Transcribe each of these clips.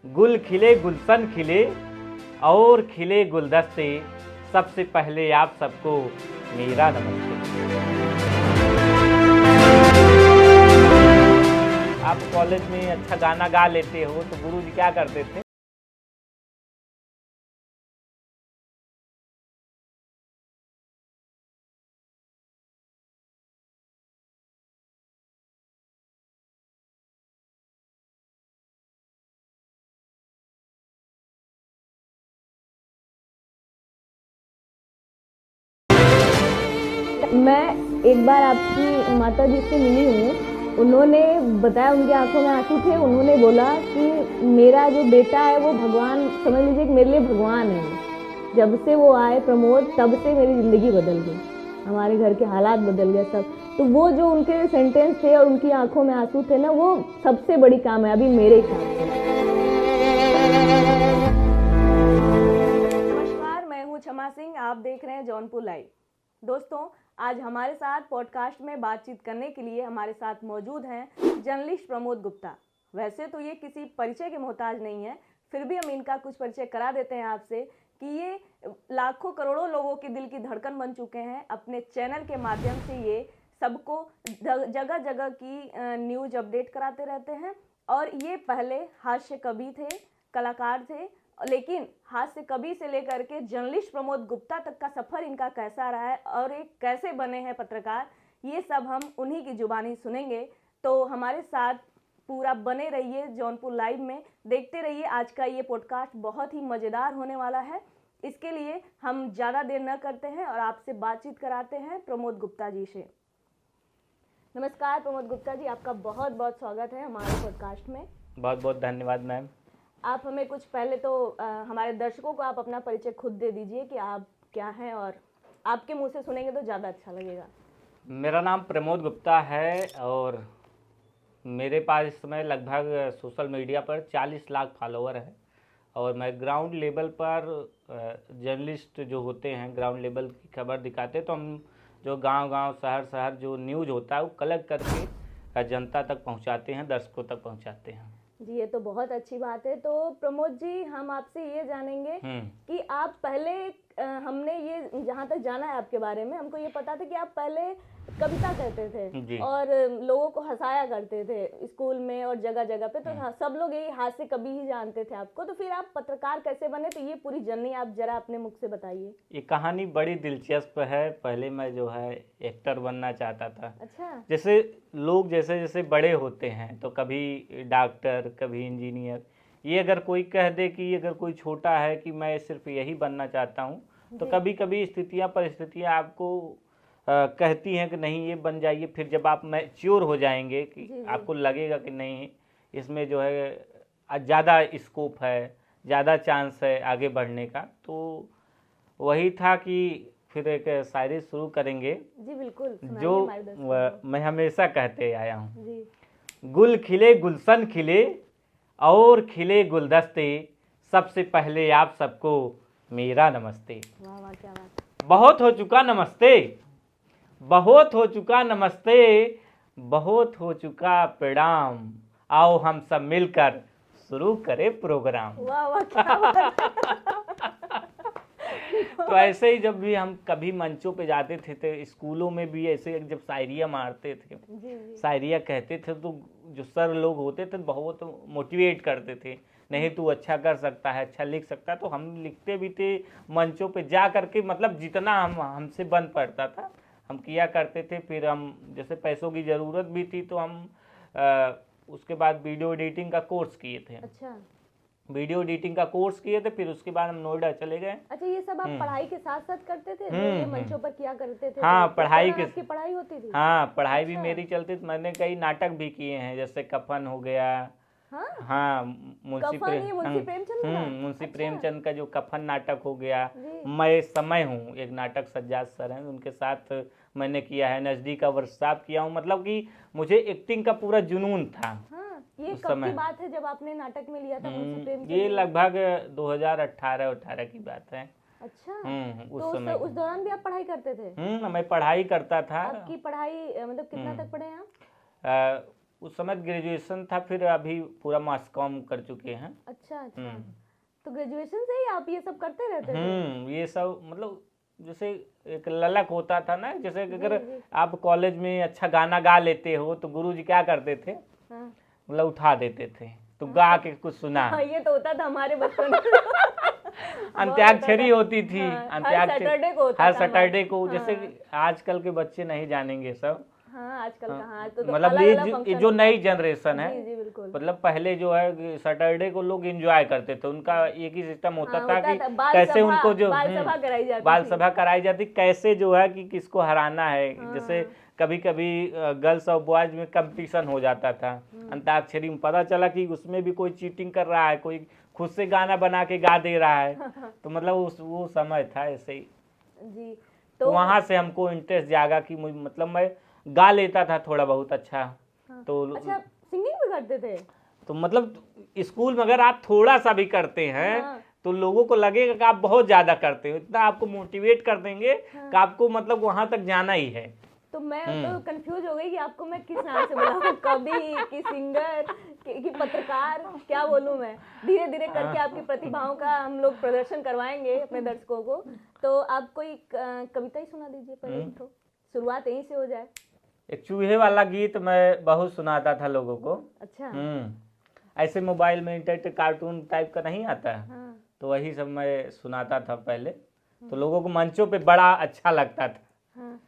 गुल खिले गुलशन खिले और खिले गुलदस्ते, सबसे पहले आप सबको मेरा नमस्ते। आप कॉलेज में अच्छा गाना गा लेते हो तो गुरुजी क्या करते थे? मैं एक बार आपकी माता जी से मिली हूँ। उन्होंने बताया, उनकी आंखों में आंसू थे। उन्होंने बोला कि मेरा जो बेटा है वो भगवान, समझ लीजिए कि मेरे लिए भगवान है। जब से वो आए प्रमोद, तब से मेरी ज़िंदगी बदल गई, हमारे घर के हालात बदल गए सब। तो वो जो उनके सेंटेंस थे और उनकी आंखों में आंसू थे ना, वो सबसे बड़ी कामयाबी मेरे हिसाब से। नमस्कार, मैं हूँ क्षमा सिंह, आप देख रहे हैं जौनपुर लाइव। दोस्तों, आज हमारे साथ पॉडकास्ट में बातचीत करने के लिए हमारे साथ मौजूद हैं जर्नलिस्ट प्रमोद गुप्ता। वैसे तो ये किसी परिचय के मोहताज नहीं है, फिर भी हम इनका कुछ परिचय करा देते हैं आपसे कि ये लाखों करोड़ों लोगों के दिल की धड़कन बन चुके हैं। अपने चैनल के माध्यम से ये सबको जगह जगह की न्यूज़ अपडेट कराते रहते हैं। और ये पहले हास्य कवि थे, कलाकार थे, लेकिन हास्य कवि से लेकर के जर्नलिस्ट प्रमोद गुप्ता तक का सफ़र इनका कैसा रहा है और एक कैसे बने हैं पत्रकार, ये सब हम उन्हीं की जुबानी सुनेंगे। तो हमारे साथ पूरा बने रहिए जौनपुर लाइव में, देखते रहिए। आज का ये पॉडकास्ट बहुत ही मज़ेदार होने वाला है। इसके लिए हम ज़्यादा देर न करते हैं और आपसे बातचीत कराते हैं प्रमोद गुप्ता जी से। नमस्कार प्रमोद गुप्ता जी, आपका बहुत बहुत स्वागत है हमारे पॉडकास्ट में। बहुत बहुत धन्यवाद मैम। आप हमें कुछ पहले तो हमारे दर्शकों को आप अपना परिचय खुद दे दीजिए कि आप क्या हैं, और आपके मुंह से सुनेंगे तो ज़्यादा अच्छा लगेगा। मेरा नाम प्रमोद गुप्ता है और मेरे पास इस समय लगभग सोशल मीडिया पर 40 लाख फॉलोअर हैं और मैं ग्राउंड लेवल पर जर्नलिस्ट जो होते हैं, ग्राउंड लेवल की खबर दिखाते हैं। तो हम जो गांव-गांव, शहर-शहर जो न्यूज़ होता है वो कलेक्ट करके जनता तक पहुंचाते हैं, दर्शकों तक पहुंचाते हैं। जी, ये तो बहुत अच्छी बात है। तो प्रमोद जी, हम आपसे ये जानेंगे कि आप पहले, हमने ये जहाँ तक जाना है आपके बारे में, हमको ये पता था कि आप पहले कविता कहते थे और लोगों को हंसाया करते थे स्कूल में और जगह जगह पे। तो सब लोग यही हास्य कवि ही जानते थे आपको। तो फिर आप पत्रकार कैसे बने? तो ये पूरी जर्नी आप जरा अपने मुख से बताइए। ये कहानी बड़ी दिलचस्प है। पहले मैं जो है एक्टर बनना चाहता था। अच्छा। जैसे लोग जैसे जैसे बड़े होते हैं तो कभी डॉक्टर, कभी इंजीनियर। ये अगर कोई कह दे कि अगर कोई छोटा है कि मैं सिर्फ यही बनना चाहता हूँ, तो कभी कभी स्थितियाँ परिस्थितियाँ आपको कहती हैं कि नहीं ये बन जाइए। फिर जब आप मैच्योर हो जाएंगे कि आपको लगेगा कि नहीं इसमें जो है ज़्यादा स्कोप है, ज़्यादा चांस है आगे बढ़ने का, तो वही था कि फिर एक शायरी शुरू करेंगे। जी बिल्कुल, जो हमारे दर्शकों मैं हमेशा कहते आया हूँ। जी। गुल खिले गुलशन खिले और खिले गुलदस्ते, सबसे पहले आप सबको मेरा नमस्ते। वाह वाह, क्या बात है। बहुत हो चुका नमस्ते, बहुत हो चुका नमस्ते, बहुत हो चुका प्रणाम, आओ हम सब मिलकर शुरू करें प्रोग्राम। वाह वाह, क्या बात है। तो ऐसे ही जब भी हम कभी मंचों पे जाते थे तो स्कूलों में भी ऐसे जब शायरिया मारते थे, शायरिया कहते थे, तो जो सर लोग होते थे बहुत मोटिवेट करते थे, नहीं तू अच्छा कर सकता है, अच्छा लिख सकता है। तो हम लिखते भी थे मंचों पे जा करके, मतलब जितना हमसे बन पड़ता था हम किया करते थे। फिर हम जैसे पैसों की ज़रूरत भी थी तो हम उसके बाद वीडियो एडिटिंग का कोर्स किए थे। अच्छा। वीडियो एडिटिंग का कोर्स किए थे, फिर उसके बाद हम नोएडा चले गए। अच्छा, ये सब आप पढ़ाई के साथ साथ करते थे? जो ये मंचों पर किया करते थे? हाँ, तो पढ़ाई के आपकी पढ़ाई होती थी? हाँ, पढ़ाई भी मेरी चलती थी। मैंने कई नाटक भी किए हैं, जैसे कफन हो गया। हाँ, मुंशी प्रेमचंद का जो कफन नाटक हो गया। मैं समय हूँ, एक नाटक सज्जाद सर हैं, उनके साथ मैंने किया है। नजदीक का वर्कशॉप किया हूँ। मतलब कि मुझे एक्टिंग का पूरा जुनून था। ये कब की बात है जब आपने नाटक में लिया था मुंशी प्रेमचंद? ये लगभग 2018 की बात है। अच्छा। उस तो समय उस दौरान भी आप पढ़ाई करते थे? मैं पढ़ाई करता था। आपकी पढ़ाई मतलब कितना तक पढ़े हैं आप? उस समय ग्रेजुएशन था, फिर अभी पूरा मास कॉम कर चुके हैं। अच्छा अच्छा, तो ग्रेजुएशन से ही आप ये सब करते रहते थे? ये सब मतलब जैसे एक ललक होता था ना, जैसे कि अगर जी। आप कॉलेज में अच्छा गाना गा लेते हो तो गुरुजी क्या करते थे, हाँ। मतलब उठा देते थे, तो गा के कुछ सुना। हाँ, ये तो होता था हमारे बचपन में। अंत्याक्षरी होती थी, हाँ, हर अंत्याक्षरी सैटरडे को होता हर था सैटरडे को। हमारे। जैसे कि आजकल के बच्चे नहीं जानेंगे सब, हाँ, आजकल हाँ, कहाँ, तो मतलब अलग ये अलग ये फंक्शन जो होता नई है। जनरेशन जी है, जी बिल्कुल। मतलब पहले जो है सैटरडे को लोग एंजॉय करते थे, उनका एक ही सिस्टम होता हाँ, था होता कि था, बाल कैसे सभा, उनको जो बाल सभा कराई जाती बाल थी। सभा कराई जाती, कैसे जो है कि किसको हराना है। जैसे हाँ। कभी कभी गर्ल्स और बॉयज में कंपटीशन हो जाता था अंताक्षरी में, पता चला कि उसमें भी कोई चीटिंग कर रहा है, कोई खुद से गाना बना के गा दे रहा है। तो मतलब वो समय था ऐसे ही। जी, तो वहां से हमको इंटरेस्ट जागा कि मतलब मैं गा लेता था थोड़ा बहुत अच्छा। हाँ। तो अच्छा, सिंगिंग भी करते थे? तो मतलब स्कूल में अगर आप थोड़ा सा भी करते हैं हाँ। तो लोगों को लगेगा कि आप बहुत ज्यादा करते हो, इतना आपको मोटिवेट कर देंगे कि आपको मतलब वहां तक जाना ही है। तो मैं तो कंफ्यूज हो गई कि आपको मैं किस नाम से बुलाऊं, कवि कि सिंगर कि पत्रकार, क्या बोलूं मैं। धीरे धीरे करके आपकी प्रतिभाओं का हम लोग प्रदर्शन करवाएंगे अपने दर्शकों को। तो आप कोई कविता ही सुना दीजिए पहले, तो शुरुआत यहीं से हो जाए। एक चूहे वाला गीत मैं बहुत सुनाता था लोगों को। अच्छा। ऐसे मोबाइल में इंटरनेट कार्टून टाइप का नहीं आता, हाँ। तो वही सब मैं सुनाता था पहले, तो लोगों को मंचों पे बड़ा अच्छा लगता था। हाँ।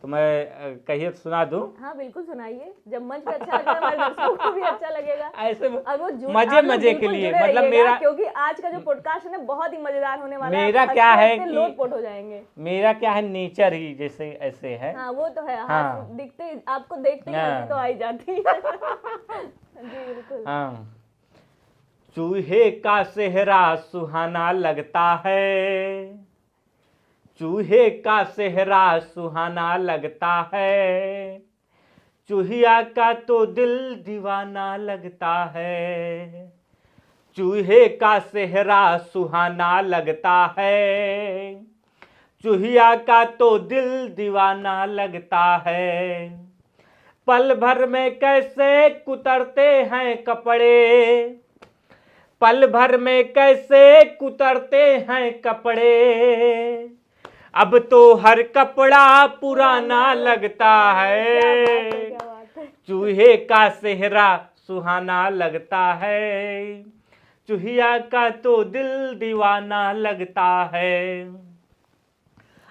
तो मैं कहिए सुना दूं? हाँ बिल्कुल सुनाइए, जब मंच पे अच्छा लगेगा हमारे दर्शकों को भी अच्छा लगेगा। ऐसे और वो मजे मजे के लिए, मतलब मेरा, क्योंकि आज का जो पॉडकास्ट है ना बहुत ही मजेदार होने वाला है। मेरा आप क्या है हंसते-हंसते कि लोटपोट हो जाएंगे। मेरा क्या है, नेचर ही जैसे ऐसे है। हाँ वो तो है। हाँ। दिखते आपको देखते ही हंसी तो आ ही जाती है। जी बिल्कुल। हाँ। चूहे का सेहरा सुहाना लगता है, चूहे का सेहरा सुहाना लगता है, चूहिया का तो दिल दीवाना लगता है। चूहे का सेहरा सुहाना लगता है, चूहिया का तो दिल दीवाना लगता है। पल भर में कैसे कुतरते हैं कपड़े, पल भर में कैसे कुतरते हैं कपड़े, अब तो हर कपड़ा पुराना लगता है। चूहे का सेहरा सुहाना लगता है, चूहिया का तो दिल दीवाना लगता है।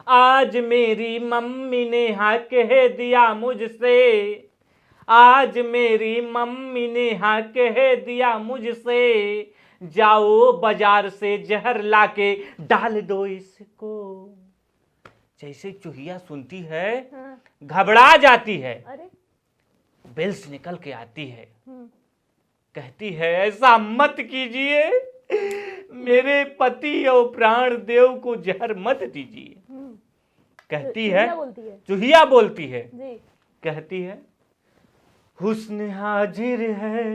आज मेरी मम्मी ने हाँ कह दिया मुझसे, आज मेरी मम्मी ने हाँ कह दिया मुझसे, जाओ बाजार से जहर लाके डाल दो इसको। जैसे चूहिया सुनती है घबरा जाती है, अरे बेल्स निकल के आती है, कहती है ऐसा मत कीजिए, मेरे पति और प्राण देव को जहर मत दीजिए। कहती है, चूहिया बोलती है जी। कहती है हुस्न हाजिर है,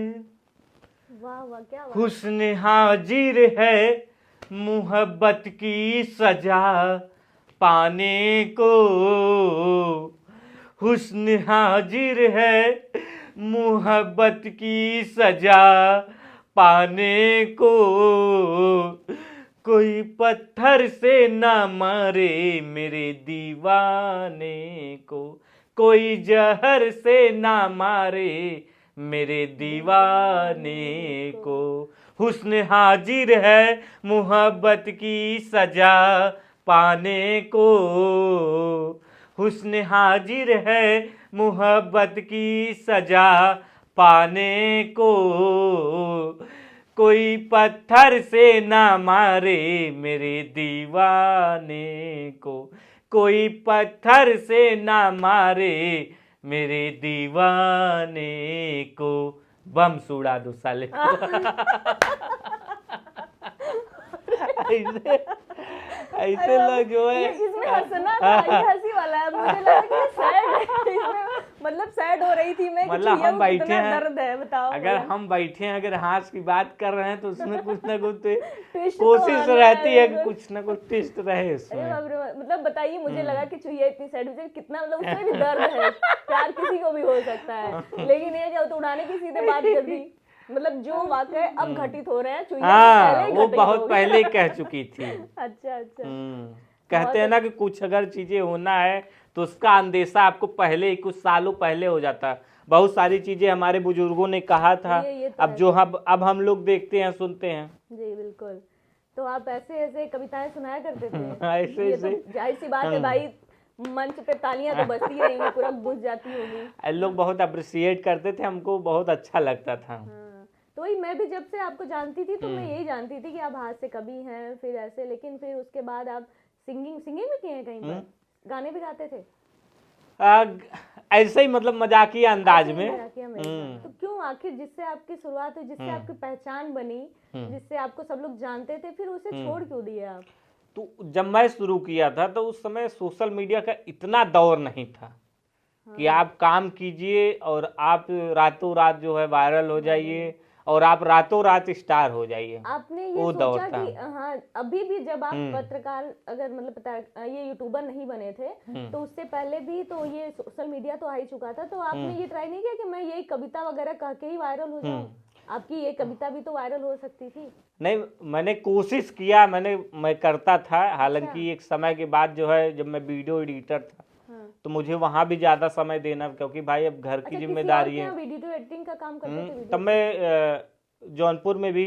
वाह वाह क्या बात। हुस्न हाजिर है, मोहब्बत की सजा पाने को, हुस्न हाजिर है, मोहब्बत की सजा पाने को, कोई पत्थर से ना मारे मेरे दीवाने को, कोई जहर से ना मारे मेरे दीवाने को, हुस्न हाजिर है, मोहब्बत की सजा पाने को, हुस्न हाजिर है, मोहब्बत की सजा पाने को, कोई पत्थर से ना मारे मेरे दीवाने को, कोई पत्थर से ना मारे मेरे दीवाने को। बम सुड़ा दो साले ऐसे लोग जो है, इसमें हंसना था, ये हंसी वाला है, मुझे लगा कि सैड है इसमें, मतलब सैड हो रही थी मैं कि मतलब चुहिया हम को बैठे कितना हैं, दर्द है बताओ। अगर हम बैठे हैं, अगर हाथ की बात कर रहे हैं तो उसमें कुछ ना कुछ ट्विस्ट तो कोशिश आना रहती है कि बिल्कुल। कुछ ना कुछ ट्विस्ट रहे अरे उसमें। बाप रे बाप, मतलब बताइए, मुझे लगा कि चुहिया इतनी सैड हुई कितना, मतलब उसमें भी दर्द है, प्यार किसी को भी हो सकता है, लेकिन ये जो तो उड़ाने की सीधे बात कर दी। मतलब जो वाकई अब घटित हो रहे हैं चुहिया से पहले हाँ, ही वो घटित हो बहुत गए। पहले ही कह चुकी थी। अच्छा अच्छा। कहते हैं ना कि कुछ अगर चीजें होना है तो उसका अंदेशा आपको पहले ही, कुछ सालों पहले हो जाता है। बहुत सारी चीजें हमारे बुजुर्गों ने कहा था, ये तो अब है। जो अब हम लोग देखते हैं, सुनते हैं। जी बिल्कुल। तो आप ऐसे ऐसे कविताएं सुनाया करते थे? ऐसे ये तो ऐसे जाहिर सी बात है भाई, मंच पे तालियां तो बजती रहेंगी, पूरा गूंज जाती होगी। लोग बहुत अप्रिसिएट करते थे, हमको बहुत अच्छा लगता था। हाँ, तो वही मैं भी जब से आपको जानती थी तो मैं यही जानती थी कि आप हास्य कवि हैं, फिर ऐसे, लेकिन फिर उसके बाद आप सिंगिंग सिंगिंग भी किए हैं कहीं पर, गाने भी गाते थे? आ, ऐसे ही, मतलब मजाकिया अंदाज ऐसे ही में। मजाकिया में गाने। तो क्यों, आखिर जिससे आपकी शुरुआत हुई, जिससे आपकी पहचान बनी, जिससे आपको सब लोग जानते थे, फिर उसे छोड़ क्यों दिए आप? तो जब मैं शुरू किया था तो उस समय सोशल मीडिया का इतना दौर नहीं था कि आप काम कीजिए और आप रातों रात जो है वायरल हो जाइए और आप रातों रात स्टार हो जाइए। आपने ये वो दौर सोचा था। कि हाँ, अभी भी जब आप पत्रकार, अगर मतलब पता ये यूट्यूबर नहीं बने थे तो उससे पहले भी तो ये सोशल मीडिया तो आ ही चुका था, तो आपने ये ट्राई नहीं किया कि मैं यही कविता वगैरह कह के ही वायरल हो जाऊं? आपकी ये कविता भी तो वायरल हो सकती थी। नहीं, मैंने कोशिश किया, मैं करता था। हालांकि एक समय के बाद जो है, जब मैं वीडियो एडिटर था तो मुझे वहां भी ज्यादा समय देना, क्योंकि भाई अब घर की जिम्मेदारी है। वीडियो एडिटिंग का काम करते थे? तब मैं जौनपुर में भी,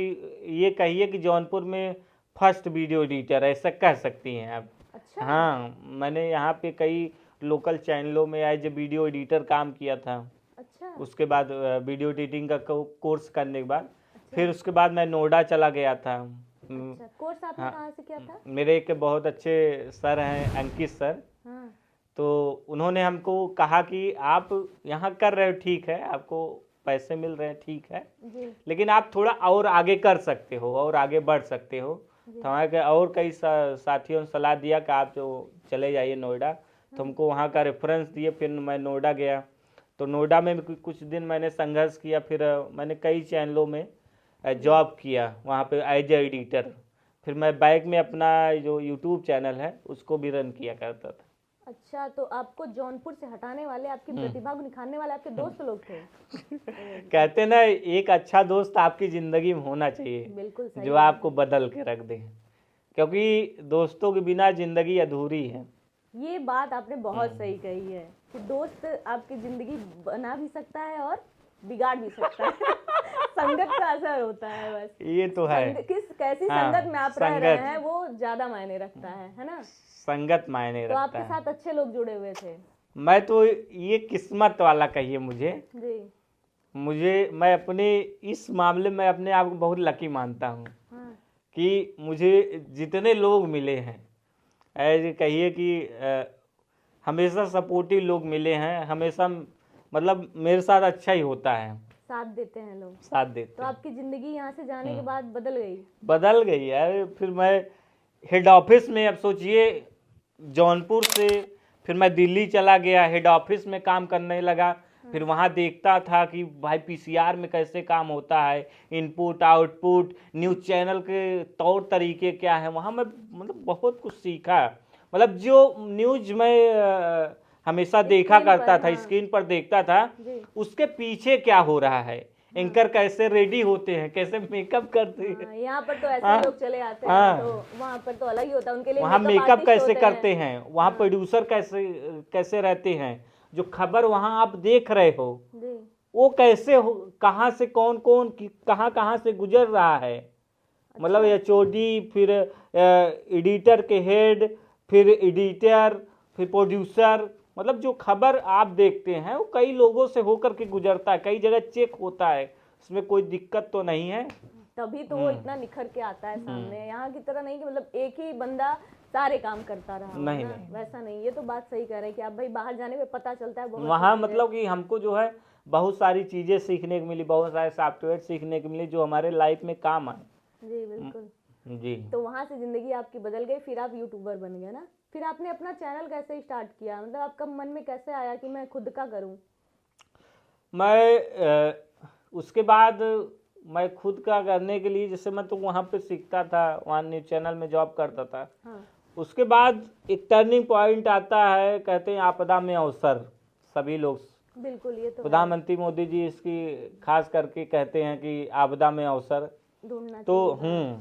ये कहिए कि जौनपुर में फर्स्ट वीडियो एडिटर, ऐसा कह सकती हैं आप। अच्छा। हाँ, मैंने यहाँ पे कई लोकल चैनलों में एज ए वीडियो एडिटर काम किया था। अच्छा। उसके बाद वीडियो एडिटिंग का कोर्स करने के बाद फिर उसके बाद मैं नोएडा चला गया था। अच्छा, कोर्स आपने कहाँ से किया था? मेरे एक बहुत अच्छे सर हैं, अंकित सर। हाँ। तो उन्होंने हमको कहा कि आप यहाँ कर रहे हो ठीक है, आपको पैसे मिल रहे हैं ठीक है, जी। लेकिन आप थोड़ा और आगे कर सकते हो और आगे बढ़ सकते हो। तो हमारे और कई साथियों ने सलाह दिया कि आप जो चले जाइए नोएडा। तो हमको वहाँ का रेफरेंस दिए, फिर मैं नोएडा गया। तो नोएडा में भी कुछ दिन मैंने संघर्ष किया, फिर मैंने कई चैनलों में जॉब किया वहाँ पे एज ए एडिटर। फिर मैं बैक में अपना जो यूट्यूब चैनल है उसको भी रन किया करता था। अच्छा, तो आपको जौनपुर से हटाने वाले, आपकी प्रतिभा को निखारने वाले आपके दोस्त लोग थे? कहते ना, एक अच्छा दोस्त आपकी जिंदगी में होना चाहिए, बिल्कुल सही जो बात आपको बदल के रख दे, क्योंकि दोस्तों के बिना जिंदगी अधूरी है। ये बात आपने बहुत सही कही है कि दोस्त आपकी जिंदगी बना भी सकता है और बिगाड़ भी सकता है। संगत का असर होता है बस। ये तो है। किस कैसी हाँ, संगत में आप रह रहे संगत। हैं वो ज्यादा मायने रखता है ना? संगत मायने तो रखता आपके है। साथ अच्छे लोग जुड़े हुए थे? मैं तो ये किस्मत वाला कहिए मुझे। जी। मैं अपने इस मामले में अपने आप को बहुत लकी मानता हूँ। हाँ। कि मुझे जितने लोग मिले हैं, ऐसे कहिए कि हमेशा सपोर्टिव लोग मिले हैं, हमेशा मतलब मेरे साथ अच्छा ही होता है, साथ देते हैं लोग। साथ देते तो हैं। आपकी जिंदगी यहाँ से जाने के बाद बदल गई यार। फिर मैं हेड ऑफिस में, अब सोचिए, जौनपुर से फिर मैं दिल्ली चला गया, हेड ऑफिस में काम करने लगा। फिर वहाँ देखता था कि भाई पीसीआर में कैसे काम होता है, इनपुट आउटपुट, न्यूज़ चैनल के तौर तरीके क्या है। वहाँ मैं मतलब बहुत कुछ सीखा। मतलब जो न्यूज़ में हमेशा देखा करता था, स्क्रीन पर देखता था, उसके पीछे क्या हो रहा है, एंकर कैसे रेडी होते हैं, कैसे मेकअप करते हैं। यहाँ पर तो ऐसे लोग चले आते हैं, तो वहाँ पर तो अलग ही होता है उनके लिए। वहाँ मेकअप कैसे करते हैं, वहाँ प्रोड्यूसर कैसे रहते हैं, जो खबर वहाँ आप देख रहे हो वो कैसे हो, कहाँ से कौन कौन कहाँ से गुजर रहा है। मतलब एचओडी, फिर एडिटर के हेड, फिर एडिटर, फिर प्रोड्यूसर, मतलब जो खबर आप देखते हैं वो कई लोगों से होकर के गुजरता है, कई जगह चेक होता है, उसमें कोई दिक्कत तो नहीं है, तभी तो वो इतना निखर के आता है सामने। यहाँ की तरह नहीं कि मतलब एक ही बंदा सारे काम करता रहा। नहीं, वैसा नहीं। ये तो बात सही कह रहे हैं कि आप भाई बाहर जाने पे पता चलता है वहाँ मतलब कि हमको जो है बहुत सारी चीजें सीखने को मिली, बहुत सारे सॉफ्टवेयर सीखने को मिली जो हमारे लाइफ में काम आए। जी बिल्कुल जी। तो वहाँ से जिंदगी आपकी बदल गई, फिर आप यूट्यूबर बन गए ना? फिर आपने अपना चैनल कैसे स्टार्ट किया, मतलब आपका मन में कैसे आया कि मैं खुद का करूँ? मैं उसके बाद मैं खुद का करने के लिए, जैसे मैं तो वहाँ पे सीखता था, वहाँ न्यूज़ चैनल में जॉब करता था। हाँ। उसके बाद एक टर्निंग पॉइंट आता है, कहते हैं आपदा में अवसर। सभी लोग, बिल्कुल, ये तो है। प्रधानमंत्री मोदी जी इसकी खास करके कहते हैं कि आपदा में अवसर। ढूंढना तो चाहिए।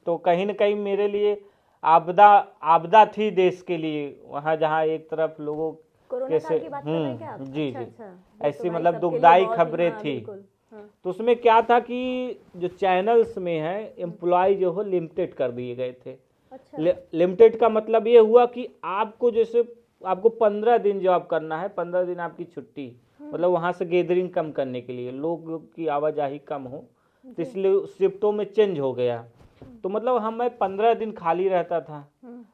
तो कहीं न कहीं मेरे लिए आपदा आपदा थी देश के लिए। वहाँ जहाँ एक तरफ लोगों कोरोना काल की बात कर रहे हैं क्या आप? जी अच्छा, जी, अच्छा। ये ऐसी तो भाई मतलब सबके लिए दुखदाई बहुत ही, खबरें हाँ, थी। बिल्कुल। हाँ। तो उसमें क्या था कि जो चैनल्स में है एम्प्लॉय जो हो लिमिटेड कर दिए गए थे। अच्छा। लिमिटेड का मतलब ये हुआ कि आपको जैसे आपको 15 दिन जॉब करना है, 15 दिन आपकी छुट्टी, मतलब वहाँ से गैदरिंग कम करने के लिए, लोग की आवाजाही कम हो, तो इसलिए शिफ्टों में चेंज हो गया। तो मतलब मैं 15 दिन खाली रहता था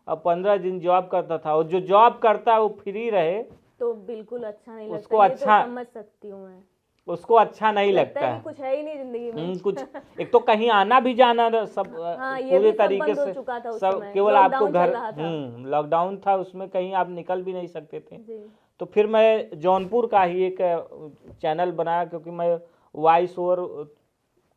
और 15 दिन जॉब करता था, और जो जॉब करता है वो फ्री रहे तो बिल्कुल अच्छा नहीं लगता। उसको ये अच्छा, तो समझ सकती हूँ मैं। उसको अच्छा नहीं लगता लगता है कि कुछ है ही नहीं जिंदगी में। कुछ एक तो कहीं आना भी जाना सब हाँ, ये पूरे भी सब तरीके बंद हो से, चुका था उस सब समय। केवल आपको लॉकडाउन घर, चल रहा था। लॉकडाउन था, उसमें कहीं आप निकल भी नहीं सकते थे। जी। तो फिर मैं जौनपुर का ही एक चैनल बनाया, क्योंकि मैं वॉइस ओवर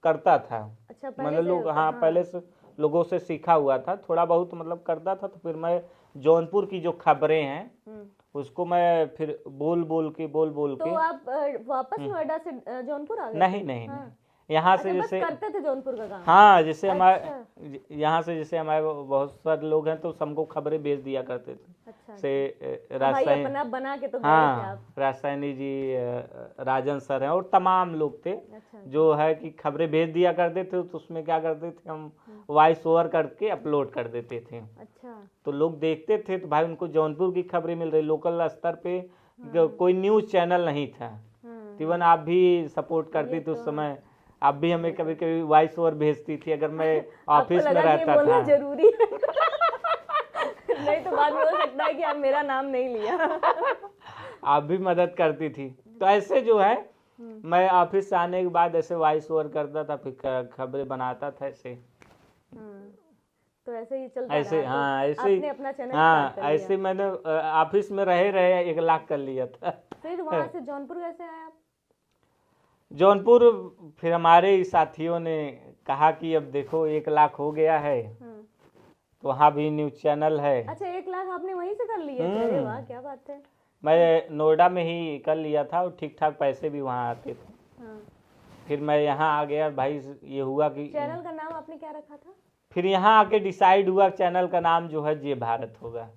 करता था। अच्छा, पहले मतलब से लोग, हाँ, पहले से लोगों से सीखा हुआ था, थोड़ा बहुत मतलब करता था। तो फिर मैं जौनपुर की जो खबरें हैं उसको मैं फिर बोल बोल तो के। आप वापस नोएडा से जौनपुर आ गए थे? नहीं नहीं हाँ। नहीं, यहाँ से अच्छा, बस जैसे, करते थे जौनपुर का काम? हाँ, जैसे अच्छा। हमारे यहाँ से जैसे हमारे बहुत सारे लोग हैं तो सबको खबरें भेज दिया करते थे। अच्छा। से हाँ भाई, राजशाही, अपना बना के तो गए थे हाँ, आप। राजशाही जी, राजन सर हैं और तमाम लोग थे, अच्छा। जो है कि खबरें भेज दिया करते थे। तो उसमें क्या करते थे, हम वॉइस ओवर करके अपलोड कर देते थे। अच्छा। तो लोग देखते थे, तो भाई उनको जौनपुर की खबरें मिल रही, लोकल स्तर पे कोई न्यूज़ चैनल नहीं था। इवन आप भी सपोर्ट करती थी उस समय, आप भी हमें कभी कभी वॉइस ओवर भेजती थी अगर मैं आपको ऑफिस में लगा कि ये रहता बोलना था। जरूरी है। नहीं तो बाद में हो सकता है कि आप मेरा नाम नहीं लिया। आप भी मदद करती थी। तो ऐसे जो है मैं ऑफिस से आने के बाद ऐसे वॉइस ओवर करता था, फिर खबरें बनाता था ऐसे। तो ऐसे ही चलता ऐसे, रहा। हाँ, तो ऐसे, आपने अपना चैनल हाँ, स्टार्ट कर ऐसे लिया। मैंने ऑफिस में रहे 1 लाख कर लिया था। फिर वहां से जौनपुर कैसे आए आप? जौनपुर फिर हमारे ही साथियों ने कहा कि अब देखो 1 लाख हो गया है, तो वहाँ भी न्यूज़ चैनल है। अच्छा, 1 लाख आपने वहीं से कर लिए थे? अरे वाह, क्या बात है। मैं नोएडा में ही कर लिया था और ठीक ठाक पैसे भी वहाँ आते थे। फिर मैं यहाँ आ गया भाई, ये हुआ कि चैनल का नाम आपने क्या रखा था? फिर यहाँ आके डिसाइड हुआ चैनल का नाम जो है जे भारत होगा,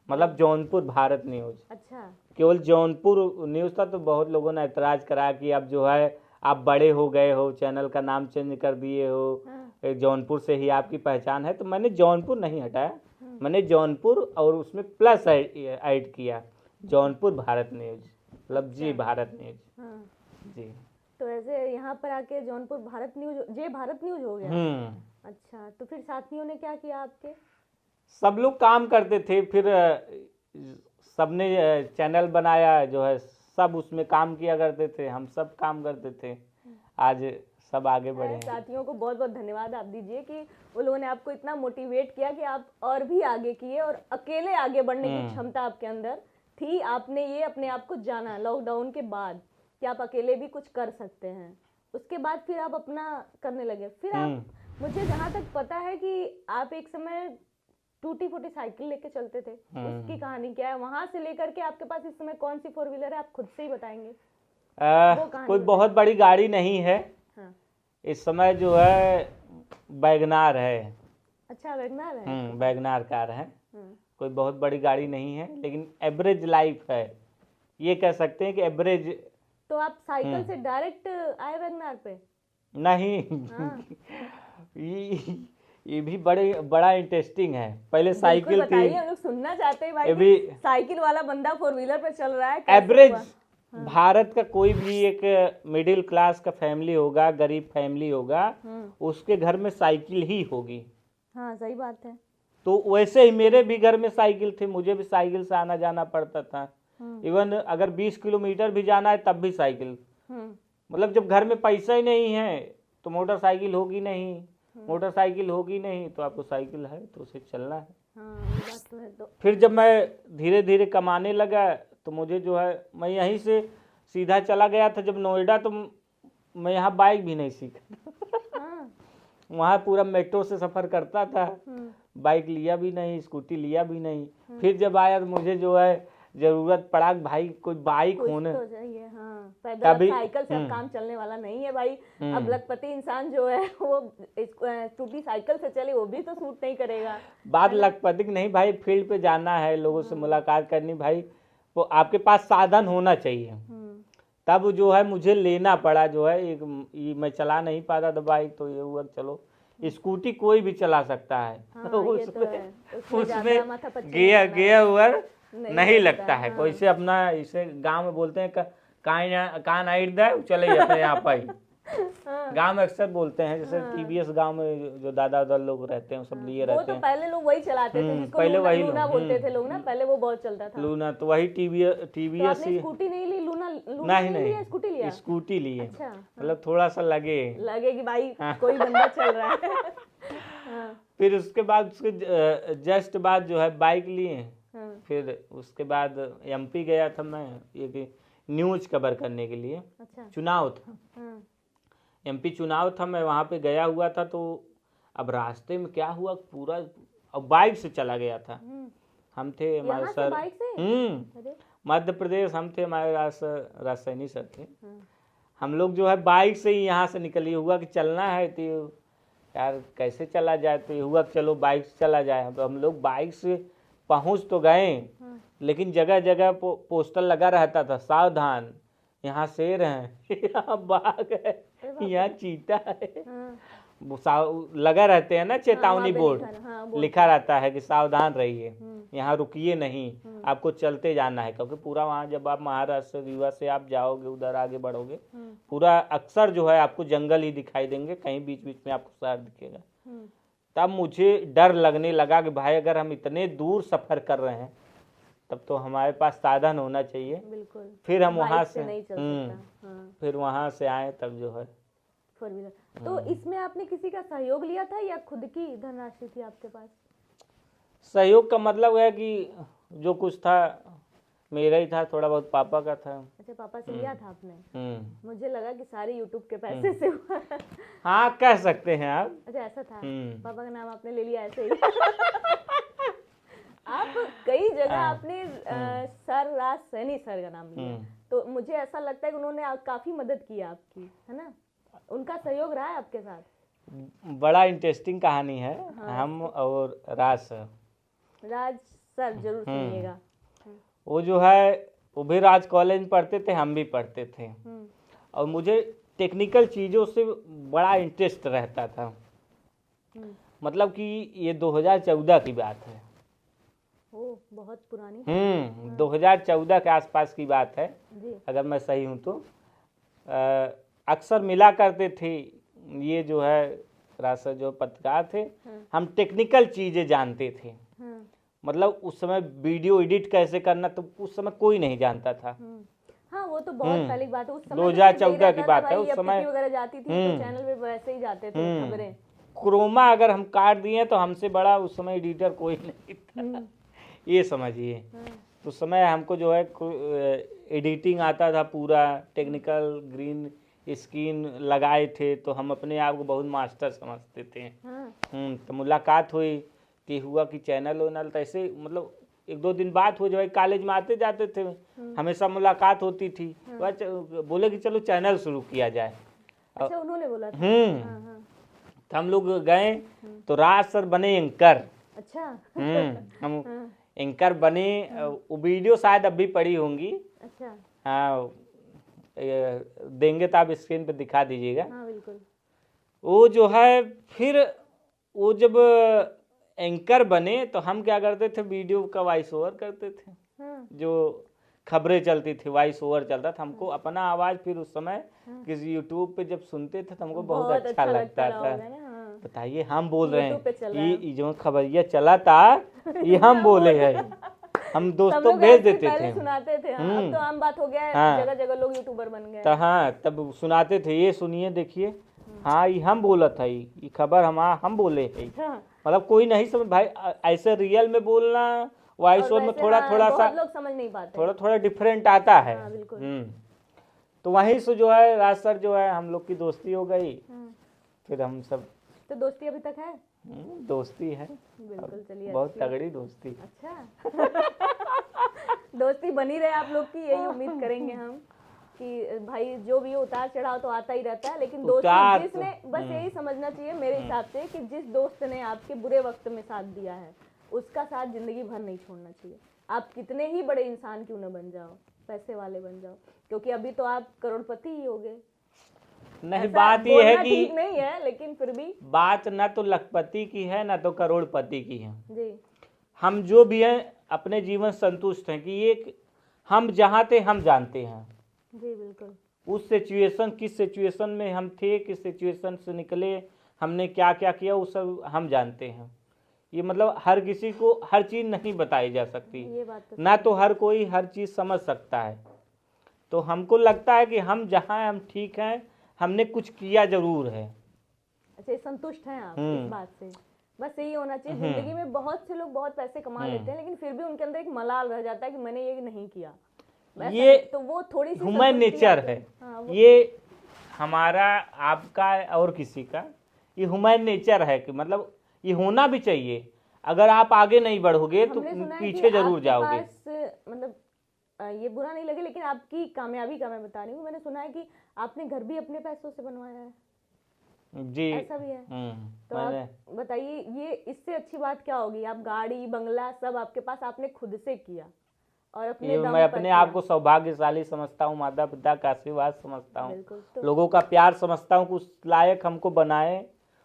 मतलब जौनपुर भारत न्यूज़। अच्छा। केवल जौनपुर न्यूज़ था, तो बहुत लोगों ने ऐतराज़ करा कि अब जो है आप बड़े हो गए हो, चैनल का नाम चेंज कर दिए हो, जौनपुर से ही आपकी पहचान है। तो मैंने जौनपुर नहीं हटाया, मैंने जौनपुर और उसमें प्लस ऐड किया, जौनपुर भारत न्यूज़, मतलब जी भारत न्यूज़। जी। तो ऐसे यहाँ पर आके जौनपुर भारत न्यूज़, जे भारत न्यूज़ हो गया। अच्छा, तो फिर साथियों ने क्या किया आपके? सब लोग काम करते थे, फिर सबने चैनल बनाया जो है, सब उसमें काम किया करते थे, हम सब काम करते थे, आज सब आगे बढ़े हैं। साथियों को बहुत बहुत धन्यवाद आप दीजिए कि वो लोगों ने आपको इतना मोटिवेट किया कि आप और भी आगे किए, और अकेले आगे बढ़ने की क्षमता आपके अंदर थी। आपने ये अपने आप को जाना लॉकडाउन के बाद कि आप अकेले भी कुछ कर सकते हैं। उसके बाद फिर आप अपना करने लगे। फिर आप, मुझे जहाँ तक पता है कि आप एक समय टूटी फूटी साइकिल लेके चलते थे, उसकी कहानी क्या है? वहां से लेकर के आपके पास इस समय कौन सी 4 व्हीलर है, आप खुद से ही बताएंगे? कोई बहुत बड़ी गाड़ी नहीं है। हाँ। इस समय जो है वैगनार है। अच्छा, वैगनार है। वैगनार कार है। कोई बहुत बड़ी गाड़ी नहीं है, लेकिन एवरेज लाइफ है, ये कह सकते हैं कि एवरेज। तो आप साइकिल से डायरेक्ट आए वैगनार पे? नहीं। ये भी बड़ा इंटरेस्टिंग है। पहले साइकिल थी, बताइए, हम लोग सुनना चाहते हैं भाई कि साइकिल वाला बंदा 4 व्हीलर पे चल रहा है। एवरेज भारत का कोई भी एक मिडिल क्लास का फैमिली होगा, गरीब फैमिली होगा, उसके घर में साइकिल ही होगी। हाँ, सही बात है। तो वैसे ही मेरे भी घर में साइकिल थी, मुझे भी साइकिल से आना जाना पड़ता था। इवन अगर 20 किलोमीटर भी जाना है तब भी साइकिल। मतलब जब घर में पैसा ही नहीं है तो मोटरसाइकिल होगी नहीं, मोटरसाइकिल होगी नहीं तो आपको साइकिल है तो उसे चलना है। बात तो है। तो फिर जब मैं धीरे धीरे कमाने लगा तो मुझे जो है, मैं यहीं से सीधा चला गया था जब नोएडा, तो मैं यहाँ बाइक भी नहीं सीखा। हाँ। वहाँ पूरा मेट्रो से सफ़र करता था, बाइक लिया भी नहीं, स्कूटी लिया भी नहीं। फिर जब आया तो मुझे जो है ज़रूरत पड़ा कि भाई कोई बाइक कुछ होने, तो चाहिए। हाँ, पैदल तभी साइकिल से अब काम चलने वाला नहीं है भाई। अब लखपति इंसान जो है वो टूटी साइकिल से चले वो भी तो सूट नहीं करेगा। बात लखपति की नहीं भाई, फील्ड पे जाना है, लोगों से मुलाकात करनी भाई, वो आपके पास साधन होना चाहिए। तब जो है मुझे लेना पड़ा जो है एक, मैं चला नहीं पाता था बाइक, तो ये हुआ चलो स्कूटी कोई भी चला सकता है। हाँ, ये तो है। उसमें माथापच्ची गियर हुआ नहीं लगता है। हाँ। कोई से अपना इसे गांव में बोलते हैं कान आइट दे चले अपने यहाँ पर। हाँ। गांव में अक्सर बोलते हैं, जैसे टीवीएस गांव में जो दादा दादा लोग रहते हैं सब लिए वो रहते तो हैं। पहले लोग वही चलाते थे, जिसको पहले वही लूना बोलते थे लोग ना, पहले वो बहुत चलता था। लूना, तो वही तो टीवीएस आपने ही। स्कूटी नहीं ली, लूना नहीं नहीं लिया, नहीं, स्कूटी लिया? स्कूटी लिए। अच्छा। मतलब थोड़ा सा लगे कि भाई कोई बंदा चल रहा है। हाँ। फिर उसके बाद उसके जस्ट बाद जो है बाइक लिए। हाँ। फिर उसके बाद एमपी गया था मैं, ये न्यूज कवर करने के लिए। अच्छा। चुनाव था, हाँ। एमपी चुनाव था, मैं वहाँ पे गया हुआ था। तो अब रास्ते में क्या हुआ पूरा, अब बाइक से चला गया था। हम थे हमारे यहाँ से सर, बाइक से? अरे। मध्य प्रदेश हम थे, हमारे राजसैनी सर थे। हम लोग जो है बाइक से ही यहाँ से निकली, हुआ कि चलना है तो यार कैसे चला जाए, तो ये हुआ कि चलो बाइक से चला जाए। अब हम लोग बाइक से पहुँच तो गए, लेकिन जगह जगह पोस्टर लगा रहता था, सावधान यहाँ शेर हैं, यहाँ बाघ है, यहाँ चीता है। वो लगा रहते हैं ना, चेतावनी बोर्ड लिखा रहता है कि सावधान रहिए, यहाँ रुकिए नहीं, आपको चलते जाना है। क्योंकि पूरा वहाँ जब आप महाराष्ट्र रीवा से आप जाओगे उधर आगे बढ़ोगे, पूरा अक्सर जो है आपको जंगल ही दिखाई देंगे, कहीं बीच बीच में आपको शहर दिखेगा। तब मुझे डर लगने लगा कि भाई अगर हम इतने दूर सफ़र कर रहे हैं तब तो हमारे पास साधन होना चाहिए। बिल्कुल। फिर हम वहाँ से नहीं चल सकता। हाँ। फिर वहाँ से आए तब जो है फोर व्हीलर। तो इसमें आपने किसी का सहयोग लिया था या खुद की धनराशि थी आपके पास? सहयोग का मतलब है कि जो कुछ था मेरा ही था, थोड़ा बहुत पापा का था। अच्छा, पापा से लिया था आपने? मुझे लगा कि सारे यूट्यूब के पैसे से हुआ। हाँ कह सकते हैं आप। अच्छा ऐसा था, पापा का नाम आपने ले लिया ऐसे ही। आप कई जगह आपने सर राजसैनी सर का नाम लिया, तो मुझे ऐसा लगता है कि उन्होंने काफी मदद की आपकी, है ना? उनका सहयोग रहा है आपके साथ? बड़ा इंटरेस्टिंग कहानी है। हाँ। हम और राज सर जरूर सुनिएगा। वो जो है वो भी राज कॉलेज में पढ़ते थे, हम भी पढ़ते थे, और मुझे टेक्निकल चीज़ों से बड़ा इंटरेस्ट रहता था। मतलब कि ये 2014 की बात है। ओ, बहुत पुरानी। 2014 के आसपास की बात है जी। अगर मैं सही हूँ तो। अक्सर मिला करते थे ये जो है रास्ता जो पत्रकार थे, हम टेक्निकल चीज़ें जानते थे। मतलब उस समय वीडियो एडिट कैसे करना तो उस समय कोई नहीं जानता था। हाँ, वो तो बहुत पहले की बात है। उस समय 2014 की बात है। उस समय वगैरह जाती थी तो चैनल पे वैसे ही जाते थे खबरें। क्रोमा अगर हम काट दिए तो हमसे बड़ा उस समय एडिटर कोई नहीं था, ये समझिए। उस समय हमको जो है एडिटिंग आता था, पूरा टेक्निकल ग्रीन स्क्रीन लगाए थे, तो हम अपने आप को बहुत मास्टर समझते थे। तो मुलाकात हुई कि हुआ कि चैनल वैनल, तो ऐसे मतलब एक दो दिन बात हो जाए, कॉलेज में आते जाते थे, हमेशा मुलाकात होती थी। बोले कि चलो चैनल शुरू किया जाए। अच्छा, उन्होंने बोला था? तो हम लोग गए तो राज सर बने एंकर। अच्छा। हम एंकर बने। वो वीडियो शायद अब भी पड़ी होंगी। अच्छा। हाँ, देंगे तो आप स्क्रीन पे दिखा दीजिएगा। हाँ बिल्कुल। वो जो है फिर वो जब एंकर बने तो हम क्या करते थे, वीडियो का वॉइस ओवर करते थे। जो खबरें चलती थी वॉइस ओवर चलता था। हमको अपना आवाज़ फिर उस समय किसी यूट्यूब पे जब सुनते थे तो हमको बहुत अच्छा लगता था। बताइए हम बोल रहे हैं, ये जो खबरिया चला था ये हम बोले हैं, हम दोस्तों भेज देते थे, सुनाते थे। अब तो आम बात हो गया है, जगह जगह लोग यूट्यूबर बन गए। तो हाँ, तब सुनाते थे, ये सुनिए देखिए, हाँ ये हम बोला था, ये खबर हम बोले है। मतलब कोई नहीं समझ भाई, ऐसे रियल में बोलना वॉइस ओवर में थोड़ा थोड़ा सा लोग समझ नहीं पाते, थोड़ा थोड़ा डिफरेंट आता है। तो वहीं से जो है राज सर जो है हम लोग की दोस्ती हो गई, फिर हम सब तो दोस्ती अभी तक है? दोस्ती है, बिल्कुल, चलिए बहुत अच्छी बात। तगड़ी दोस्ती। अच्छा दोस्ती बनी रहे आप लोग की, यही उम्मीद करेंगे हम कि भाई जो भी हो, उतार चढ़ाव तो आता ही रहता है, लेकिन उतार दोस्ती तो- जिसने, बस यही समझना चाहिए मेरे हिसाब से कि जिस दोस्त ने आपके बुरे वक्त में साथ दिया है उसका साथ जिंदगी भर नहीं छोड़ना चाहिए। आप कितने ही बड़े इंसान क्यों न बन जाओ, पैसे वाले बन जाओ, क्योंकि अभी तो आप करोड़पति ही हो गए। नहीं, ऐसा बात ये है बोलना कि ठीक नहीं है, लेकिन फिर भी बात ना तो लखपति की है ना तो करोड़पति की है। जी हम जो भी हैं अपने जीवन संतुष्ट हैं कि ये हम जहाँ थे हम जानते हैं। जी बिल्कुल। उस सिचुएशन, किस सिचुएशन में हम थे, किस सिचुएशन से निकले, हमने क्या क्या किया, वो सब हम जानते हैं। ये मतलब हर किसी को हर चीज़ नहीं बताई जा सकती, ये बात तो ना तो हर कोई हर चीज़ समझ सकता है। तो हमको लगता है कि हम जहाँ हैं हम ठीक हैं, हमने कुछ किया जरूर है। अच्छा, संतुष्ट हैं आप इस बात से? बस यही होना चाहिए। जिंदगी में बहुत से लोग बहुत पैसे कमा लेते हैं, लेकिन फिर भी उनके अंदर एक मलाल रह जाता है कि मैंने ये नहीं किया। ये तो वो थोड़ी सी ह्यूमन संतुष्टि नेचर आती है। हाँ, ये हमारा, आपका और किसी का, ये ह्यूमन नेचर है कि मतलब ये होना भी चाहिए। अगर आप आगे नहीं बढ़ोगे तो हमने सुना है कि पीछे जरूर आपके जाओगे। पास, मतलब ये बुरा नहीं लगे, लेकिन आपकी कामयाबी का मैं बता रही हूँ, मैंने सुना है कि आपने घर भी अपने पैसों से बनवाया है। जी, ऐसा भी है? तो मैंने आप बताइए, ये इससे अच्छी बात क्या होगी? आप गाड़ी बंगला सब आपके पास, आपने खुद से किया और अपने ये दम मैं पर अपने किया। आप को सौभाग्यशाली समझता हूँ, माता पिता का आशीर्वाद समझता हूँ, बिल्कुल। तो लोगों का प्यार समझता हूँ कि उस लायक हमको बनाए,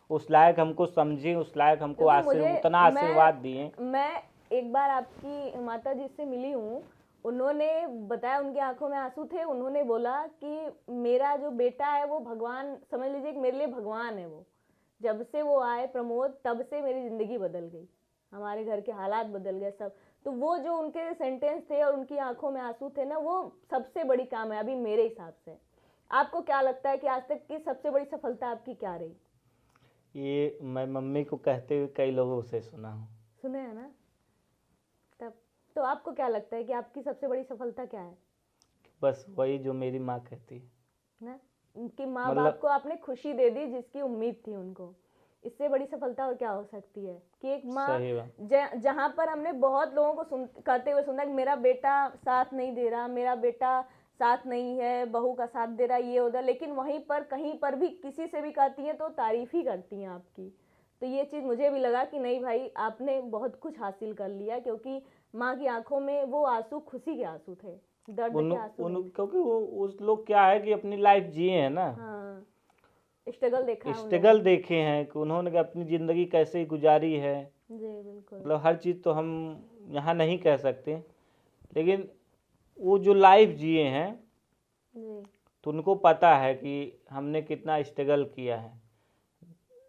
उस लायक हमको समझे, उस लायक हमको उतना आशीर्वाद दिए। मैं एक बार आपकी माता जी से मिली हूँ, उन्होंने बताया, उनकी आंखों में आंसू थे, उन्होंने बोला कि मेरा जो बेटा है वो भगवान, समझ लीजिए कि मेरे लिए भगवान है वो। जब से वो आए प्रमोद, तब से मेरी ज़िंदगी बदल गई, हमारे घर के हालात बदल गए सब। तो वो जो उनके सेंटेंस थे और उनकी आंखों में आंसू थे ना, वो सबसे बड़ी कामयाबी मेरे हिसाब से। आपको क्या लगता है कि आज तक की सबसे बड़ी सफलता आपकी क्या रही? ये मैं मम्मी को कहते हुए कई लोगों से सुना हूँ। सुने हैं ना? तब तो आपको क्या लगता है कि आपकी सबसे बड़ी सफलता क्या है? बस वही जो मेरी माँ कहती है ना, उनकी माँ मतलब- बाप को आपने खुशी दे दी जिसकी उम्मीद थी उनको। इससे बड़ी सफलता और क्या हो सकती है कि एक माँ, सही बात। जहाँ पर हमने बहुत लोगों को कहते हुए सुना कि मेरा बेटा साथ नहीं दे रहा, मेरा बेटा साथ नहीं है, बहू का साथ दे रहा, ये उधर, लेकिन वहीं पर कहीं पर भी किसी से भी कहती हैं तो तारीफ ही करती हैं आपकी। तो ये चीज़ मुझे भी लगा कि नहीं भाई, आपने बहुत कुछ हासिल कर लिया, क्योंकि माँ की आंखों में वो आंसू खुशी के आंसू थे, दर्द के आंसू नहीं। क्योंकि वो उस लोग क्या है कि अपनी लाइफ जिए हैं ना, हाँ, स्ट्रगल देखा है उन स्ट्रगल देखे हैं कि उन्होंने अपनी जिंदगी कैसे गुजारी है। लोगों ने। जी बिल्कुल। मतलब हर चीज़ तो हम यहाँ नहीं कह सकते, लेकिन वो जो लाइफ जिए हैं जी तो उनको पता है कि हमने कितना स्ट्रगल किया है।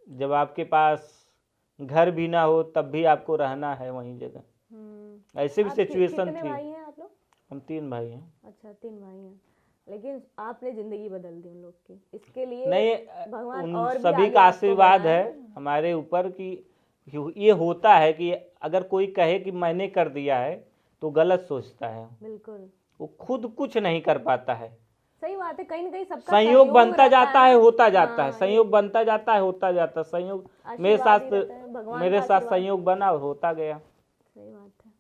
जब आपके पास घर भी ना हो तब भी आपको रहना है वहीं जगह, ऐसे भी सिचुएशन कितने थी। भाई हैं आप लोग? हम 3 भाई हैं। अच्छा, 3 भाई हैं, लेकिन आपने जिंदगी बदल दी उन लोग की, इसके लिए नहीं, भगवान उन और भी सभी आगे का आपको आशीर्वाद बढ़ाए। है हमारे ऊपर कि ये होता है कि अगर कोई कहे कि मैंने कर दिया है तो गलत सोचता है, बिल्कुल वो खुद कुछ नहीं कर पाता है। सही बात है, कहीं ना कहीं सबका संयोग बनता रहता जाता है, होता जाता है, हाँ, संयोग बनता जाता है, होता जाता है, संयोग मेरे आशीर्वाद साथ ही रहता है, भगवान मेरे का साथ आशीर्वाद। संयोग बना और होता गया। सही बात है,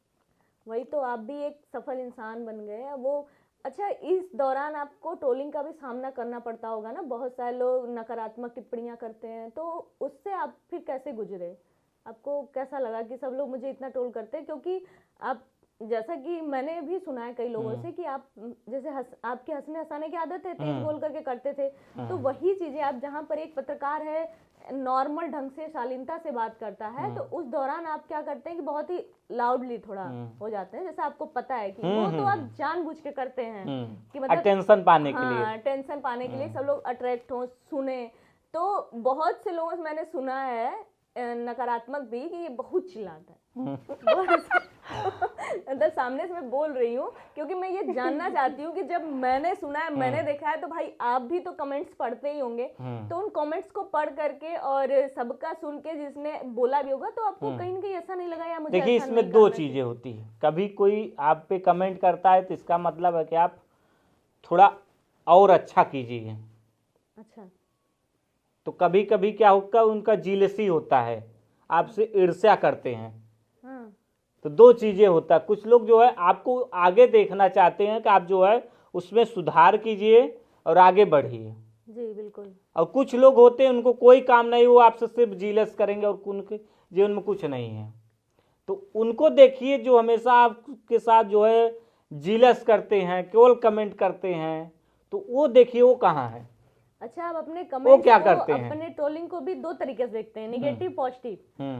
वही तो, आप भी एक सफल इंसान बन गए वो। अच्छा, इस दौरान आपको ट्रोलिंग का भी सामना करना पड़ता होगा ना, बहुत सारे लोग नकारात्मक टिप्पणियां करते हैं, तो उससे आप फिर कैसे गुजरे? आपको कैसा लगा कि सब लोग मुझे इतना ट्रोल करते हैं? क्योंकि आप, जैसा कि मैंने भी सुना है कई लोगों से कि आप जैसे आपके हंसने हंसाने की आदत है, तेज बोल करके करते थे, तो वही चीजें आप, जहाँ पर एक पत्रकार है नॉर्मल ढंग से शालीनता से बात करता है, तो उस दौरान आप क्या करते हैं कि बहुत ही लाउडली थोड़ा हो जाते हैं, जैसे आपको पता है कि वो तो आप जानबूझ के करते हैं कि मतलब अटेंशन पाने के लिए। हाँ, टेंशन पाने के लिए, सब लोग अट्रैक्ट हो, सुने। तो बहुत से लोगों से मैंने सुना है नकारात्मक भी कि ये बहुत चिल्लाता है। मतलब सामने से मैं बोल रही हूँ क्योंकि मैं ये जानना चाहती हूँ कि जब मैंने सुना है, मैंने देखा है, तो भाई आप भी तो कमेंट्स पढ़ते ही होंगे, तो उन कमेंट्स को पढ़ करके और सबका सुन के जिसने बोला भी होगा, तो आपको कहीं ना कहीं ऐसा नहीं लगा या मुझे देखिए, ऐसा इसमें नहीं 2 करना चीजें होती है। कभी कोई आप पे कमेंट करता है तो इसका मतलब है कि आप थोड़ा और अच्छा कीजिए। अच्छा। तो कभी कभी क्या होगा, उनका जीलसी होता है, आपसे ईर्ष्या करते हैं। हाँ। तो दो चीजें होता है, कुछ लोग जो है आपको आगे देखना चाहते हैं कि आप जो है उसमें सुधार कीजिए और आगे बढ़िए। जी बिल्कुल। और कुछ लोग होते हैं उनको कोई काम नहीं, वो आपसे सिर्फ जीलस करेंगे और उनके जीवन में कुछ नहीं है। तो उनको देखिए जो हमेशा आपके साथ जो है जीलस करते हैं, केवल कमेंट करते हैं, तो वो देखिए वो कहाँ है, अच्छा, आप अपने वो कमेंट्स क्या को, करते हैं। अपने ट्रोलिंग को भी दो तरीके से देखते हैं, निगेटिव पॉजिटिव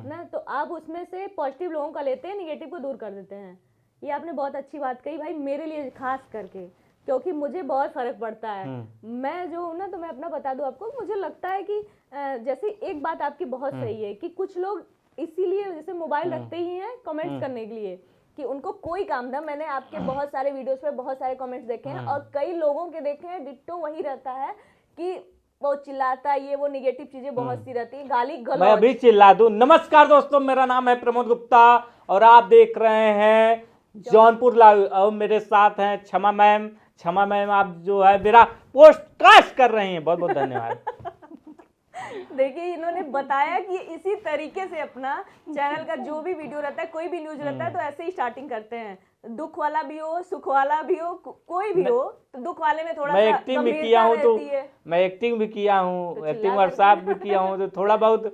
ना। तो आप उसमें से पॉजिटिव लोगों का लेते हैं, निगेटिव को दूर कर देते हैं। ये आपने बहुत अच्छी बात कही भाई, मेरे लिए खास करके, क्योंकि मुझे बहुत फर्क पड़ता है। मैं जो हूँ ना, तो मैं अपना बता दूं आपको, मुझे लगता है कि जैसे एक बात आपकी बहुत सही है कि कुछ लोग इसीलिए जैसे मोबाइल रखते ही हैं कमेंट्स करने के लिए, कि उनको कोई काम था। मैंने आपके बहुत सारे वीडियोस पे बहुत सारे कमेंट्स देखे हैं और कई लोगों के देखे हैं, डिट्टो वही रहता है कि वो चिल्लाता है, ये वो निगेटिव चीजें बहुत सी रहती है, गाली मैं गलौज। अभी चिल्ला दूं। नमस्कार दोस्तों, मेरा नाम है प्रमोद गुप्ता और आप देख रहे हैं जौनपुर लाइव। और मेरे साथ हैं क्षमा मैम। क्षमा मैम, आप जो है मेरा पोस्टकास्ट कर रही हैं, बहुत बहुत धन्यवाद। देखिए, इन्होंने बताया कि इसी तरीके से अपना चैनल का जो भी वीडियो रहता है, कोई भी न्यूज रहता है, तो ऐसे ही स्टार्टिंग करते हैं। दुख वाला भी हो, सुख वाला भी हो, कोई भी हो, तो दुख वाले में थोड़ा मैं सा एक्टिंग भी किया गंभीरता हूँ, तो रहती है। मैं एक्टिंग भी किया हूँ, तो एक्टिंग चिल्ला वर्कशॉप भी किया हूँ, तो थोड़ा बहुत